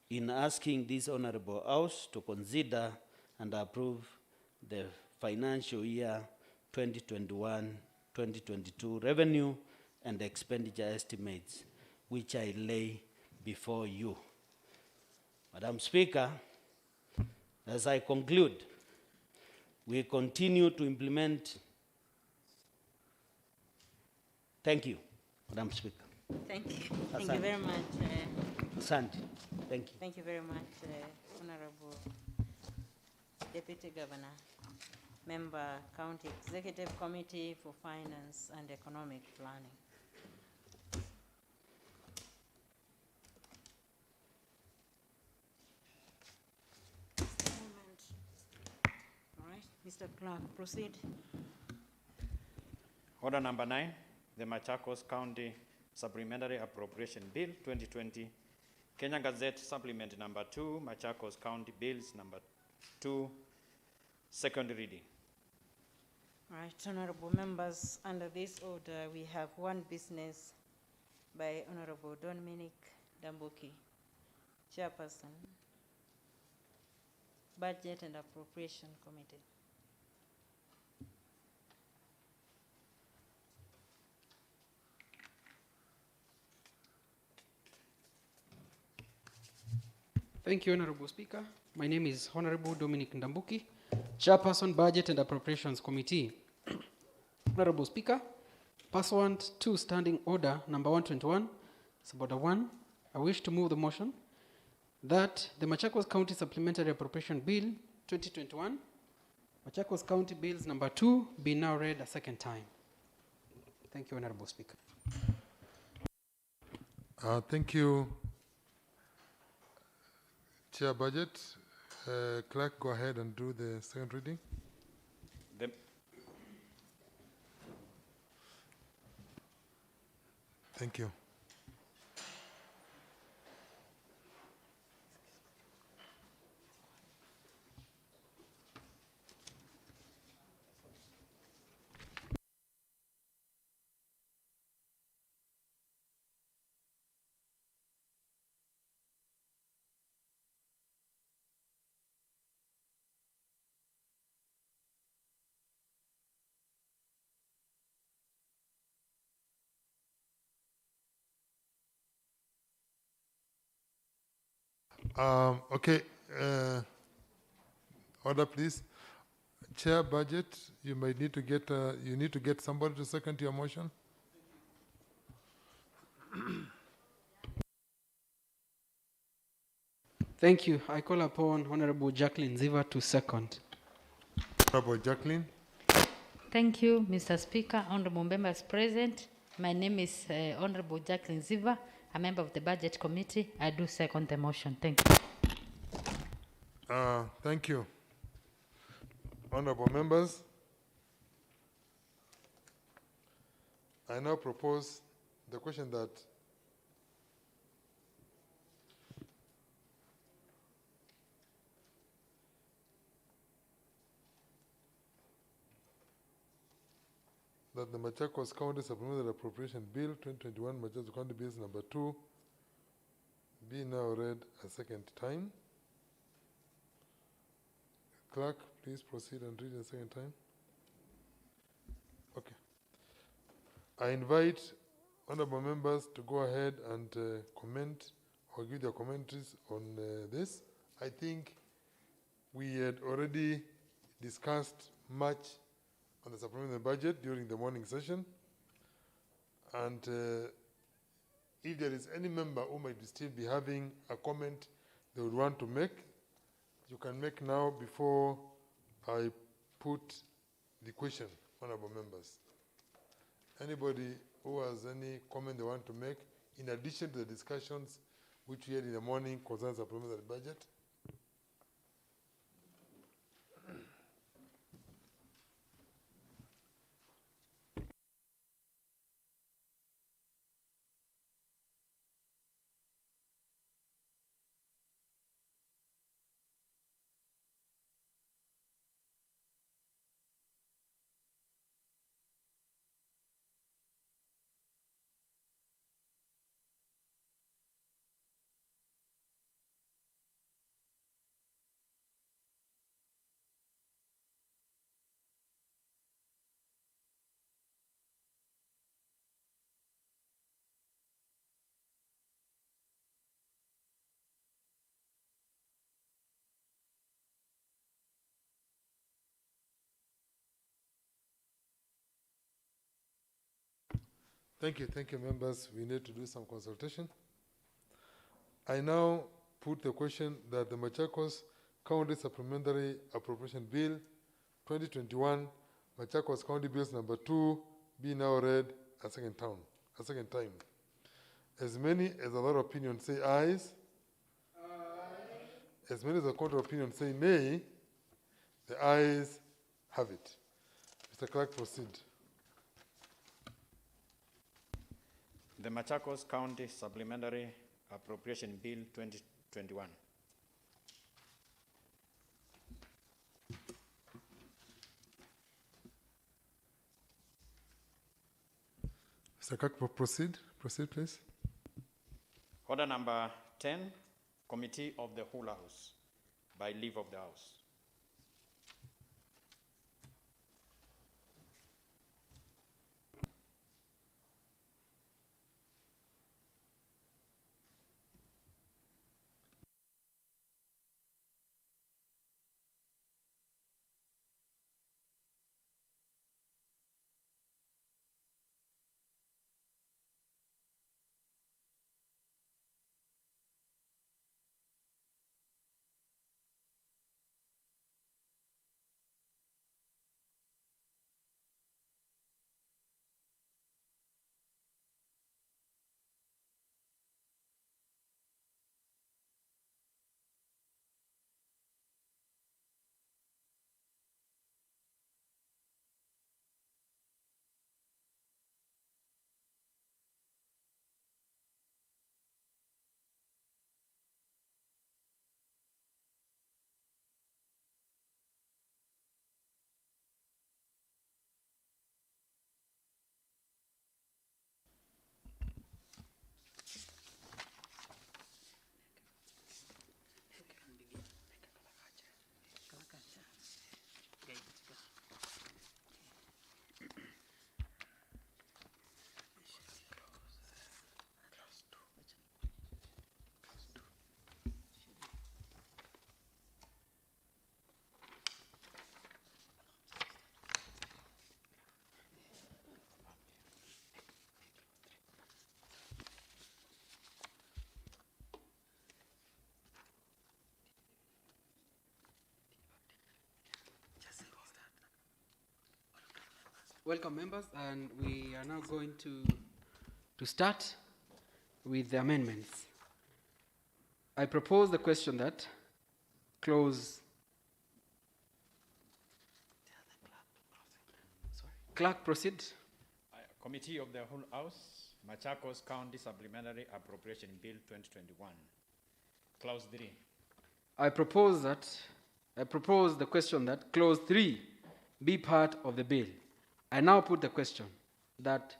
in asking this Honorable House to consider and approve the financial year 2021-2022 revenue and expenditure estimates, which I lay before you. Madam Speaker, as I conclude, we continue to implement. Thank you, Madam Speaker. Thank you. Thank Asante. you very much. Asante. Thank you. Thank you very much, Honorable Deputy Governor, Member, County Executive Committee for Finance and Economic Planning. Just a moment. All right, Mr. Clerk, proceed. Order number 9, the Machakos County Supplementary Appropriation Bill 2020, Kenya Gazette Supplement number 2, Machakos County Bills number 2, second reading. All right, honorable members, under this order, we have one business by Honorable Dominic Ndambuki, Chairperson, Budget and Appropriation Committee. Thank you, Honorable Speaker. My name is Honorable Dominic Ndambuki, Chairperson, Budget and Appropriations Committee. Honorable Speaker, pursuant to Standing Order number 121, Suborder 1, I wish to move the motion that the Machakos County Supplementary Appropriation Bill 2021, Machakos County Bills number 2, be now read a second time. Thank you, Honorable Speaker. Thank you, Chair Budget. Clerk, go ahead and do the second reading. Thank you. Okay, order please. Chair Budget, you might need to get somebody to second your motion. Thank you. I call upon Honorable Jacqueline Ziva to second. Honorable Jacqueline. Thank you, Mr. Speaker, honorable members present. My name is Honorable Jacqueline Ziva, a member of the Budget Committee. I do second the motion. Thank you. Thank you. Honorable members, I now propose the question that the Machakos County Supplementary Appropriation Bill 2021, Machakos County Bills number 2, be now read a second time. Clerk, please proceed and read a second time. Okay. I invite honorable members to go ahead and comment or give their commentaries on this. I think we had already discussed much on the supplementary budget during the morning session. And if there is any member who might still be having a comment they would want to make, you can make now before I put the question, honorable members. Anybody who has any comment they want to make, in addition to the discussions which we had in the morning concerning supplementary budget? Thank you, members. We need to do some consultation. I now put the question that the Machakos County Supplementary Appropriation Bill 2021, Machakos County Bills number 2, be now read a second time. As many as other opinions say ayes. Aye. As many as the contrary opinion say nay, the ayes have it. Mr. Clerk, proceed. The Machakos County Supplementary Appropriation Bill 2021. Mr. Clerk, proceed. Proceed, please. Order number 10, Committee of the Whole House, by leave of the House. Welcome, members, and we are now going to start with the amendments. I propose the question that clause. Clerk, proceed. Committee of the Whole House, Machakos County Supplementary Appropriation Bill 2021, Clause 3. I propose the question that clause 3 be part of the bill. I now put the question that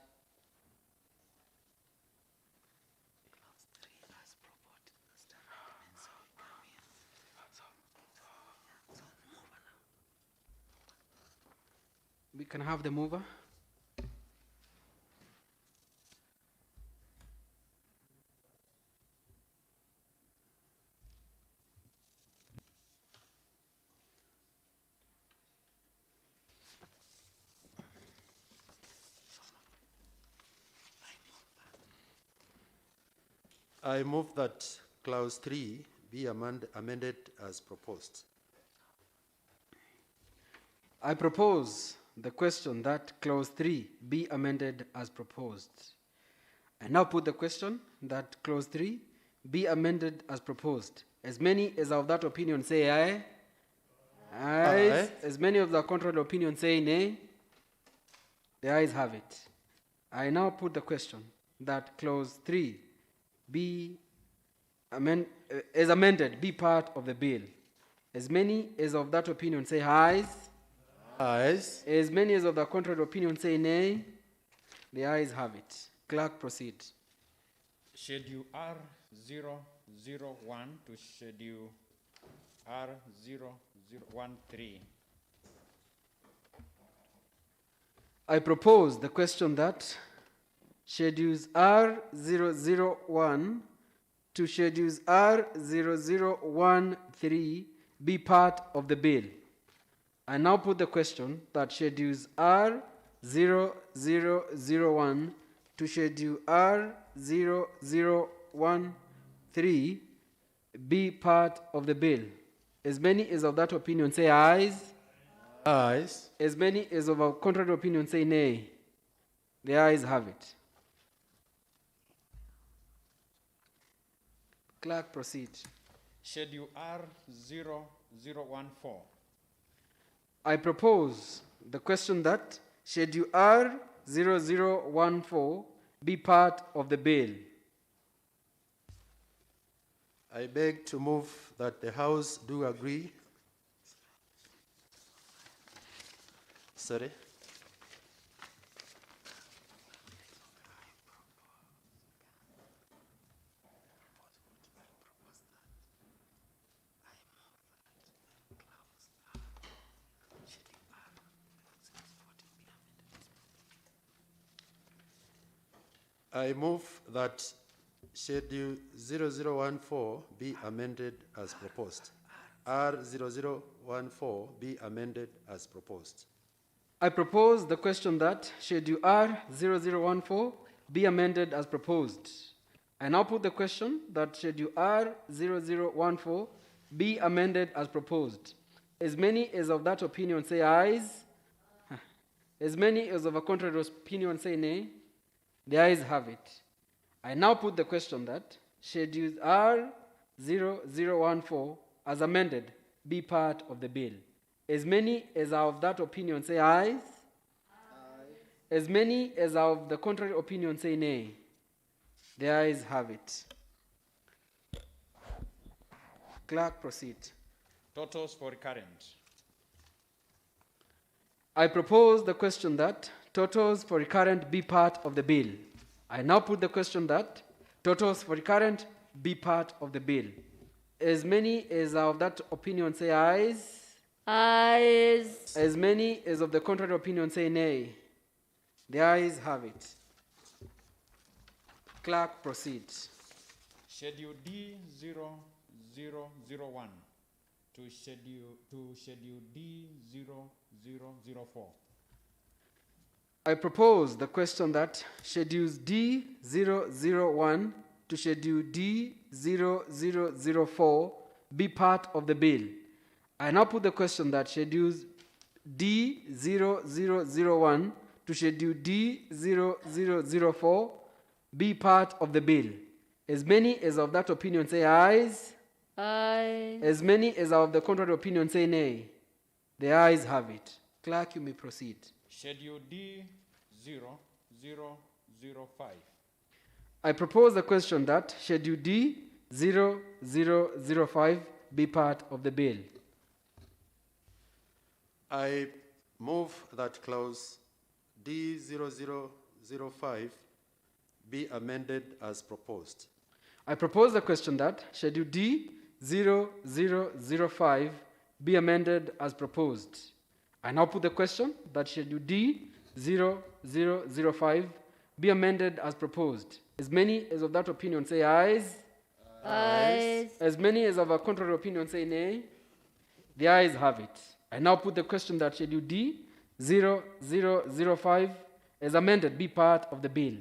we can have the mover. I move that clause 3 be amended as proposed. I propose the question that clause 3 be amended as proposed. I now put the question that clause 3 be amended as proposed. As many as of that opinion say aye. Ayes. Aye. As many of the contrary opinion say nay. The ayes have it. I now put the question that clause 3 be as amended be part of the bill. As many as of that opinion say ayes. Ayes. As many as of the contrary opinion say nay. The ayes have it. Clerk, proceed. Schedule R001 to Schedule R0013. I propose the question that Schedules R001 to Schedules R0013 be part of the bill. I now put the question that Schedules R0001 to Schedule R0013 be part of the bill? As many as of that opinion say ayes. Ayes. As many as of a contrary opinion say nay. The ayes have it. Clerk, proceed. Schedule R0014. I propose the question that Schedule R0014 be part of the bill. I beg to move that the House do agree. Sorry. I move that Schedule 0014 be amended as proposed. R0014 be amended as proposed. I propose the question that Schedule R0014 be amended as proposed. I now put the question that Schedule R0014 be amended as proposed. As many as of that opinion say ayes. As many as of a contrary opinion say nay. The ayes have it. I now put the question that Schedule R0014 as amended be part of the bill. As many as are of that opinion say ayes. As many as are of the contrary opinion say nay. The ayes have it. Clerk, proceed. Totals for recurrent. I propose the question that totals for recurrent be part of the bill. I now put the question that totals for recurrent be part of the bill. As many as are of that opinion say ayes. Ayes. As many as of the contrary opinion say nay. The ayes have it. Clerk, proceed. Schedule D0001 to Schedule D0004. I propose the question that Schedules D001 to Schedule D0004 be part of the bill. I now put the question that Schedules D0001 to Schedule D0004 be part of the bill. As many as of that opinion say ayes. Aye. As many as are of the contrary opinion say nay. The ayes have it. Clerk, you may proceed. Schedule D0005. I propose the question that Schedule D0005 be part of the bill. I move that clause D0005 be amended as proposed. I propose the question that Schedule D0005 be amended as proposed. I now put the question that Schedule D0005 be amended as proposed. As many as of that opinion say ayes. Ayes. As many as of a contrary opinion say nay. The ayes have it. I now put the question that Schedule D0005 as amended be part of the bill.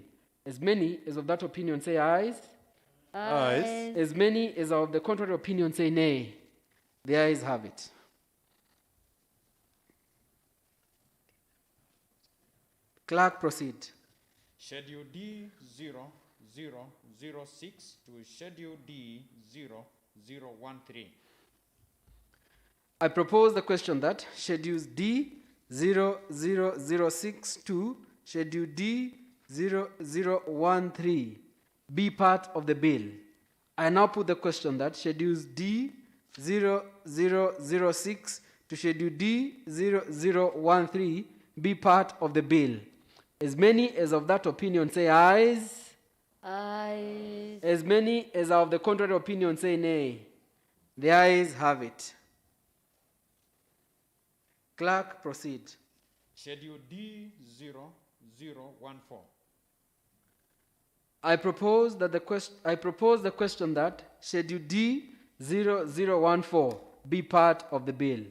As many as of that opinion say ayes. Ayes. As many as of the contrary opinion say nay. The ayes have it. Clerk, proceed. Schedule D0006 to Schedule D0013. I propose the question that Schedules D0006 to Schedule D0013 be part of the bill. I now put the question that Schedules D0006 to Schedule D0013 be part of the bill. As many as of that opinion say ayes. Ayes. As many as are of the contrary opinion say nay. The ayes have it. Clerk, proceed. Schedule D0014. I propose the question that Schedule D0014 be part of the bill.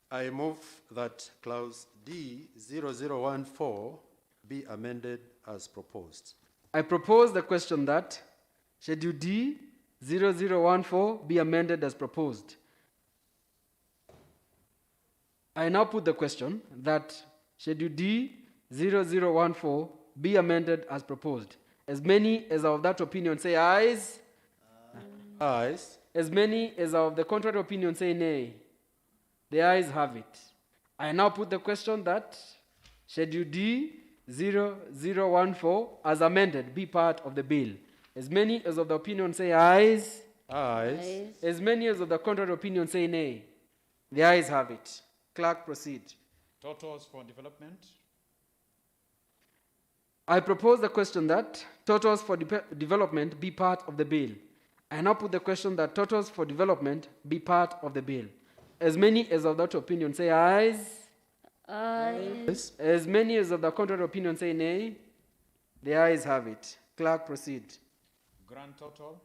I move that clause D0014 be amended as proposed. I propose the question that Schedule D 0014 be amended as proposed. I now put the question that Schedule D 0014 be amended as proposed. As many as are of that opinion say ayes. Ayes. As many as are of the contrary opinion say nay. The ayes have it. I now put the question that Schedule D 0014 as amended be part of the bill. As many as of the opinion say ayes. Ayes. As many as of the contrary opinion say nay. The ayes have it. Clerk, proceed. Totals for development. I propose the question that totals for development be part of the bill. I now put the question that totals for development be part of the bill. As many as of that opinion say ayes. Ayes. As many as of the contrary opinion say nay. The ayes have it. Clerk, proceed. Grand total.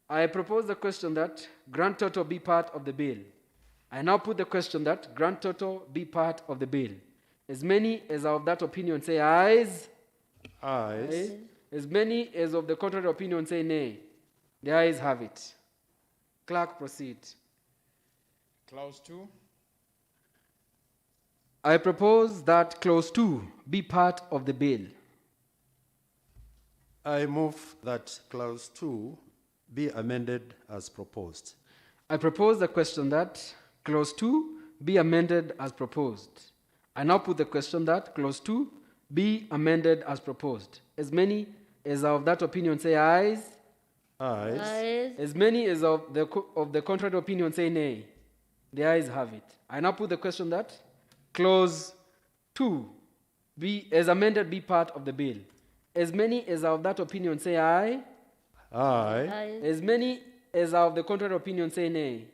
I propose the question that grand total be part of the bill. I now put the question that grand total be part of the bill. As many as are of that opinion say ayes. Ayes. As many as of the contrary opinion say nay. The ayes have it. Clerk, proceed. Clause 2. I propose that clause 2 be part of the bill. I move that clause 2 be amended as proposed. I propose the question that clause 2 be amended as proposed. I now put the question that clause 2 be amended as proposed. As many as are of that opinion say ayes. Ayes. Ayes. As many as of the contrary opinion say nay. The ayes have it. I now put the question that clause 2 be as amended be part of the bill. As many as are of that opinion say aye. Aye. Ayes. As many as are of the contrary opinion say nay.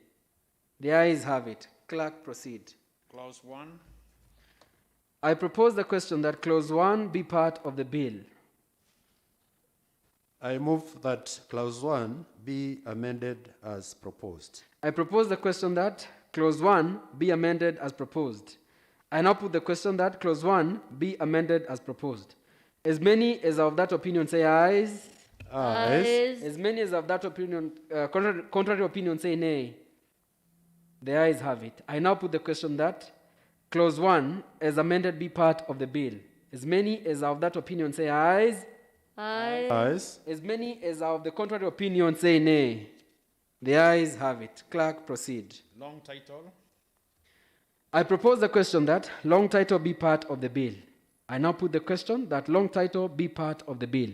The ayes have it. Clerk, proceed. Clause 1. I propose the question that clause 1 be part of the bill. I move that clause 1 be amended as proposed. I propose the question that clause 1 be amended as proposed. I now put the question that clause 1 be amended as proposed. As many as are of that opinion say ayes. Ayes. As many as of that opinion, contrary opinion say nay. The ayes have it. I now put the question that clause 1 as amended be part of the bill. As many as are of that opinion say ayes. Ayes. Ayes. As many as are of the contrary opinion say nay. The ayes have it. Clerk, proceed. Long title. I propose the question that long title be part of the bill. I now put the question that long title be part of the bill.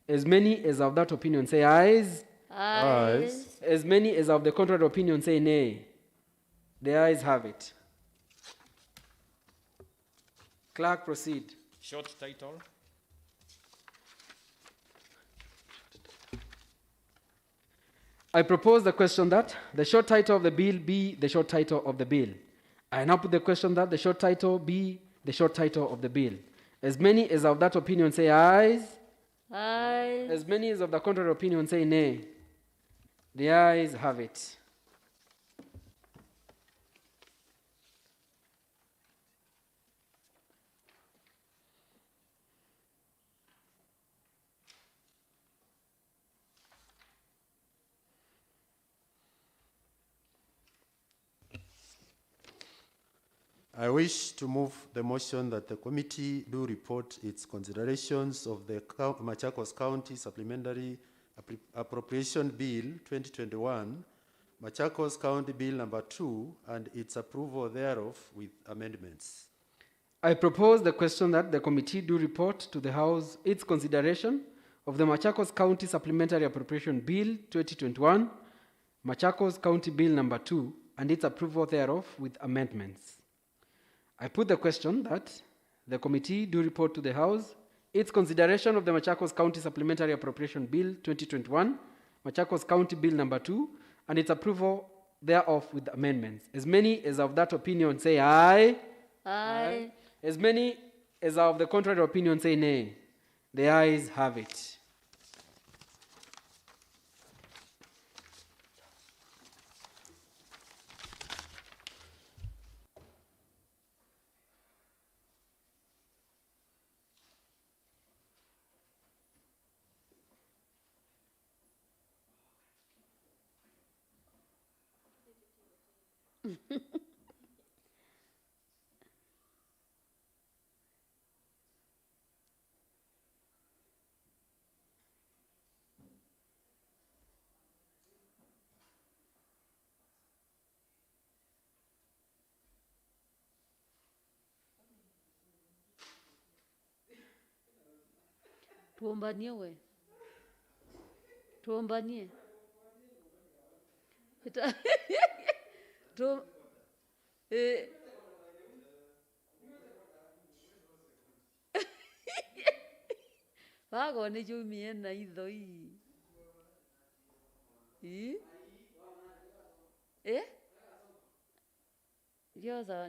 As many as are of that opinion say ayes. Ayes. As many as are of the contrary opinion say nay. The ayes have it. Clerk, proceed. Short title. I propose the question that the short title of the bill be the short title of the bill. I now put the question that the short title be the short title of the bill. As many as are of that opinion say ayes. Ayes. As many as of the contrary opinion say nay. The ayes have it. I wish to move the motion that the committee do report its considerations of the Machakos County Supplementary Appropriation Bill 2021, Machakos County Bill number 2, and its approval thereof with amendments. I propose the question that the committee do report to the House its consideration of the Machakos County Supplementary Appropriation Bill 2021, Machakos County Bill number 2, and its approval thereof with amendments. I put the question that the committee do report to the House its consideration of the Machakos County Supplementary Appropriation Bill 2021, Machakos County Bill number 2, and its approval thereof with amendments. As many as of that opinion say aye. Aye. As many as are of the contrary opinion say nay. The ayes have it. Tuombanie we. Tuombanie. Tu eh Vago ni jumie na itho ii.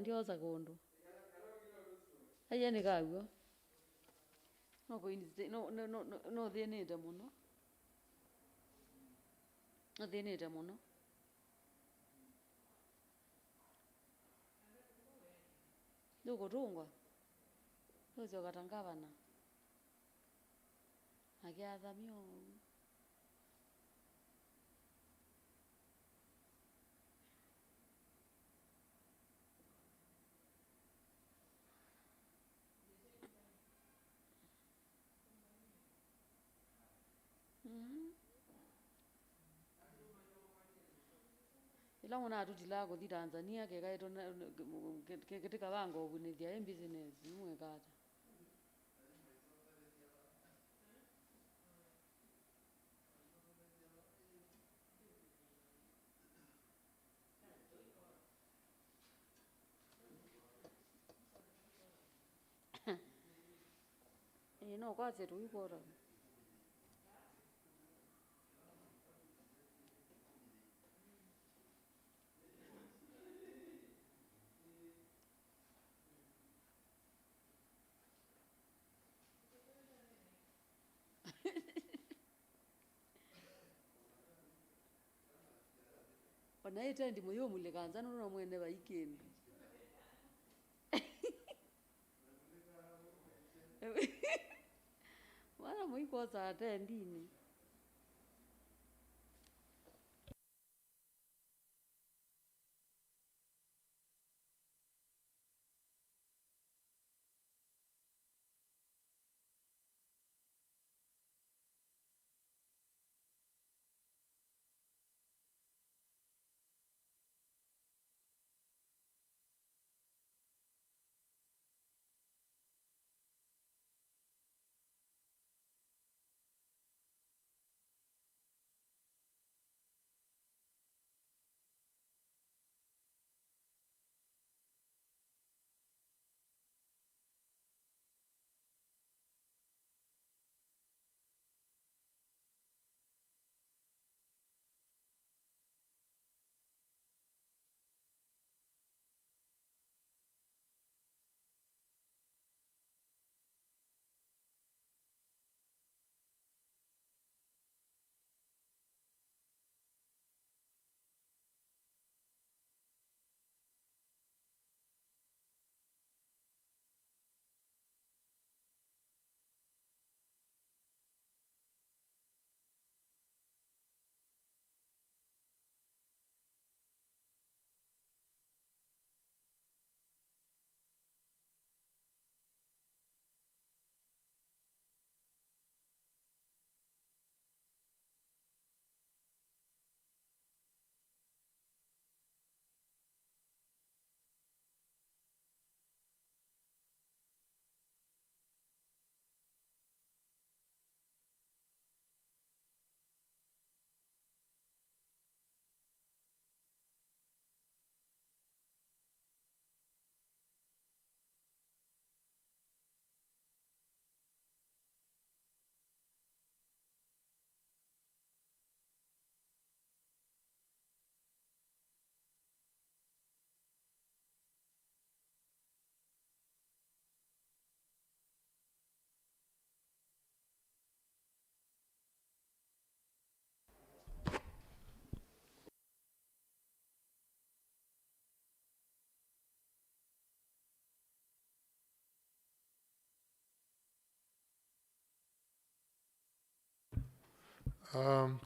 Ndioza gundu. Aya ni gaguo. No thienite muno. No thienite muno. Ndugutungwa. Ucio gatangavana. Agiathamio. Ila muna tutila kuthi Tanzania kekaito ketika vango obunithia business imwe kata. No kwase tuikora. Wanaita ndi moyo mulekanza no mwene baikendo. Wana muikoza atendini.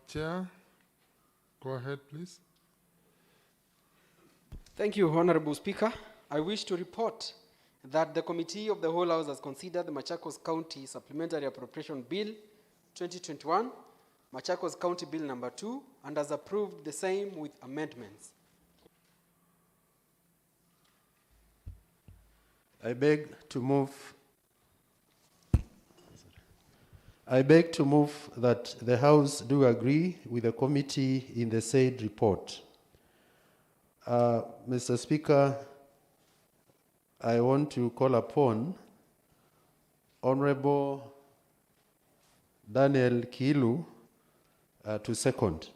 Chair, go ahead, please. Thank you, Honorable Speaker. I wish to report that the Committee of the Whole House has considered the Machakos County Supplementary Appropriation Bill 2021, Machakos County Bill number 2, and has approved the same with amendments. I beg to move that the House do agree with the committee in the said report. Mr. Speaker, I want to call upon Honorable Daniel Kilu to second.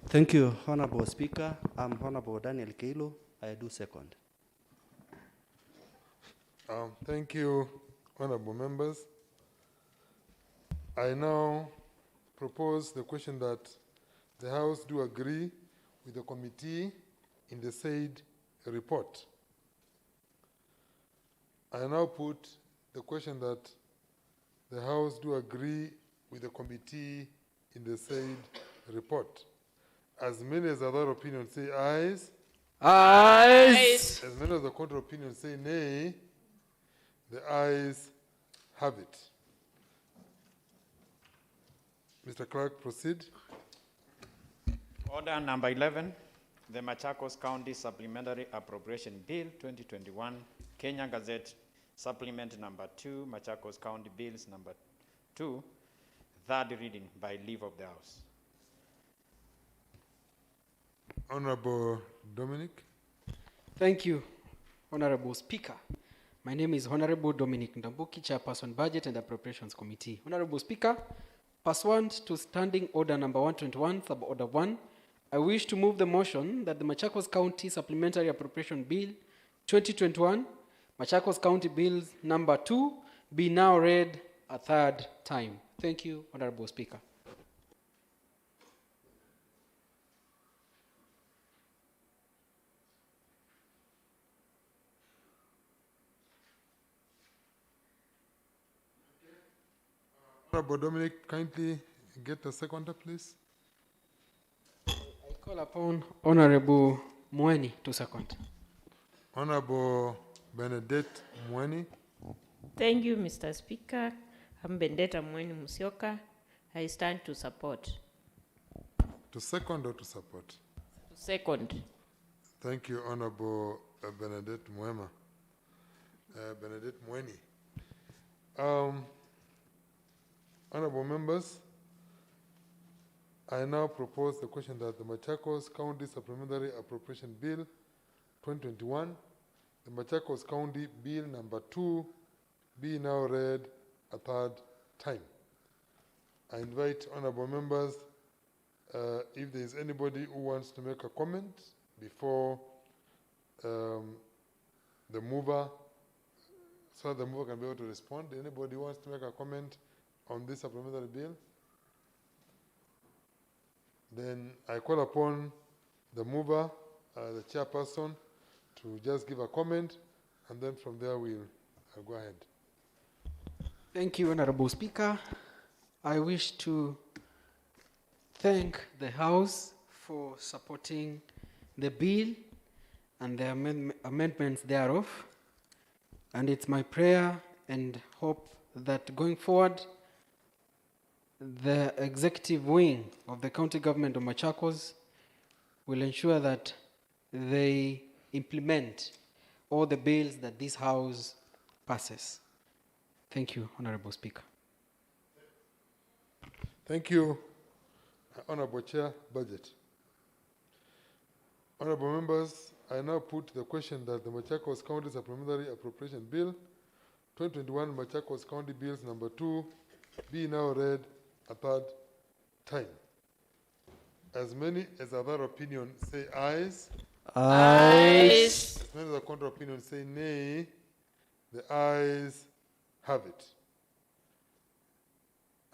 Thank you, Honorable Speaker. I'm Honorable Daniel Kilu. I do second. Thank you, honorable members. I now propose the question that the House do agree with the committee in the said report. I now put the question that the House do agree with the committee in the said report. As many as other opinions say ayes. Ayes. As many as the counter opinions say nay. The ayes have it. Mr. Clerk, proceed. Order number 11, the Machakos County Supplementary Appropriation Bill 2021, Kenya Gazette Supplement number 2, Machakos County Bills number 2, third reading by leave of the House. Honorable Dominic. Thank you, Honorable Speaker. My name is Honorable Dominic Ndambuki, Chairperson, Budget and Appropriations Committee. Honorable Speaker, pursuant to Standing Order number 121, Sub-Order 1, I wish to move the motion that the Machakos County Supplementary Appropriation Bill 2021, Machakos County Bills number 2, be now read a third time. Thank you, Honorable Speaker. Honorable Dominic, kindly get the seconder, please. I call upon Honorable Mweni to second. Honorable Benedette Mweni. Thank you, Mr. Speaker. I'm Benedetta Mweni Musyoka. I stand to support. To second or to support? To second. Thank you, Honorable Benedette Mwema. Benedette Mweni. Honorable members, I now propose the question that the Machakos County Supplementary Appropriation Bill 2021, the Machakos County Bill number 2, be now read a third time. I invite honorable members, if there is anybody who wants to make a comment before the mover, so the mover can be able to respond. Anybody who wants to make a comment on this supplementary bill? Then I call upon the mover, the chairperson, to just give a comment, and then from there we'll go ahead. Thank you, Honorable Speaker. I wish to thank the House for supporting the bill and the amendments thereof. And it's my prayer and hope that going forward, the executive wing of the county government of Machakos will ensure that they implement all the bills that this House passes. Thank you, Honorable Speaker. Thank you, Honorable Chair, Budget. Honorable members, I now put the question that the Machakos County Supplementary Appropriation Bill 2021, Machakos County Bills number 2, be now read a third time. As many as other opinion say ayes. Ayes. As many as the counter opinion say nay. The ayes have it.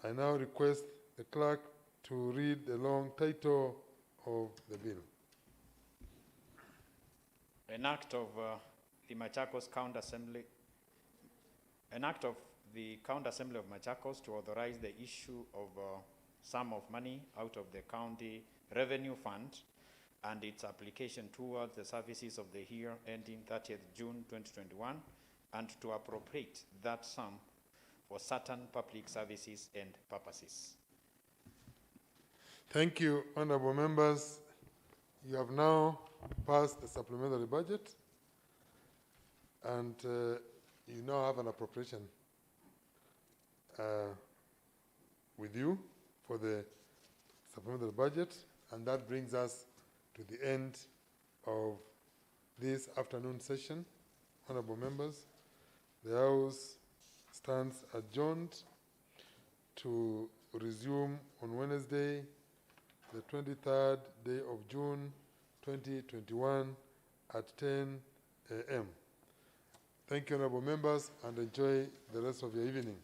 I now request the clerk to read the long title of the bill. An act of the Machakos County Assembly, an act of the County Assembly of Machakos to authorize the issue of a sum of money out of the county revenue fund and its application towards the services of the year ending 30th June 2021, and to appropriate that sum for certain public services and purposes. Thank you, honorable members. You have now passed the supplementary budget, and you now have an appropriation with you for the supplementary budget, and that brings us to the end of this afternoon session. Honorable members, the House stands adjourned to resume on Wednesday, the 23rd day of June 2021 at 10 a.m. Thank you, honorable members, and enjoy the rest of your evening.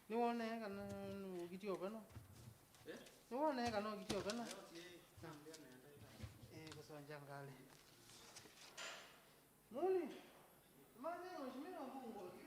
You want to get you open? You want to get you open? Morning. My name is Mira.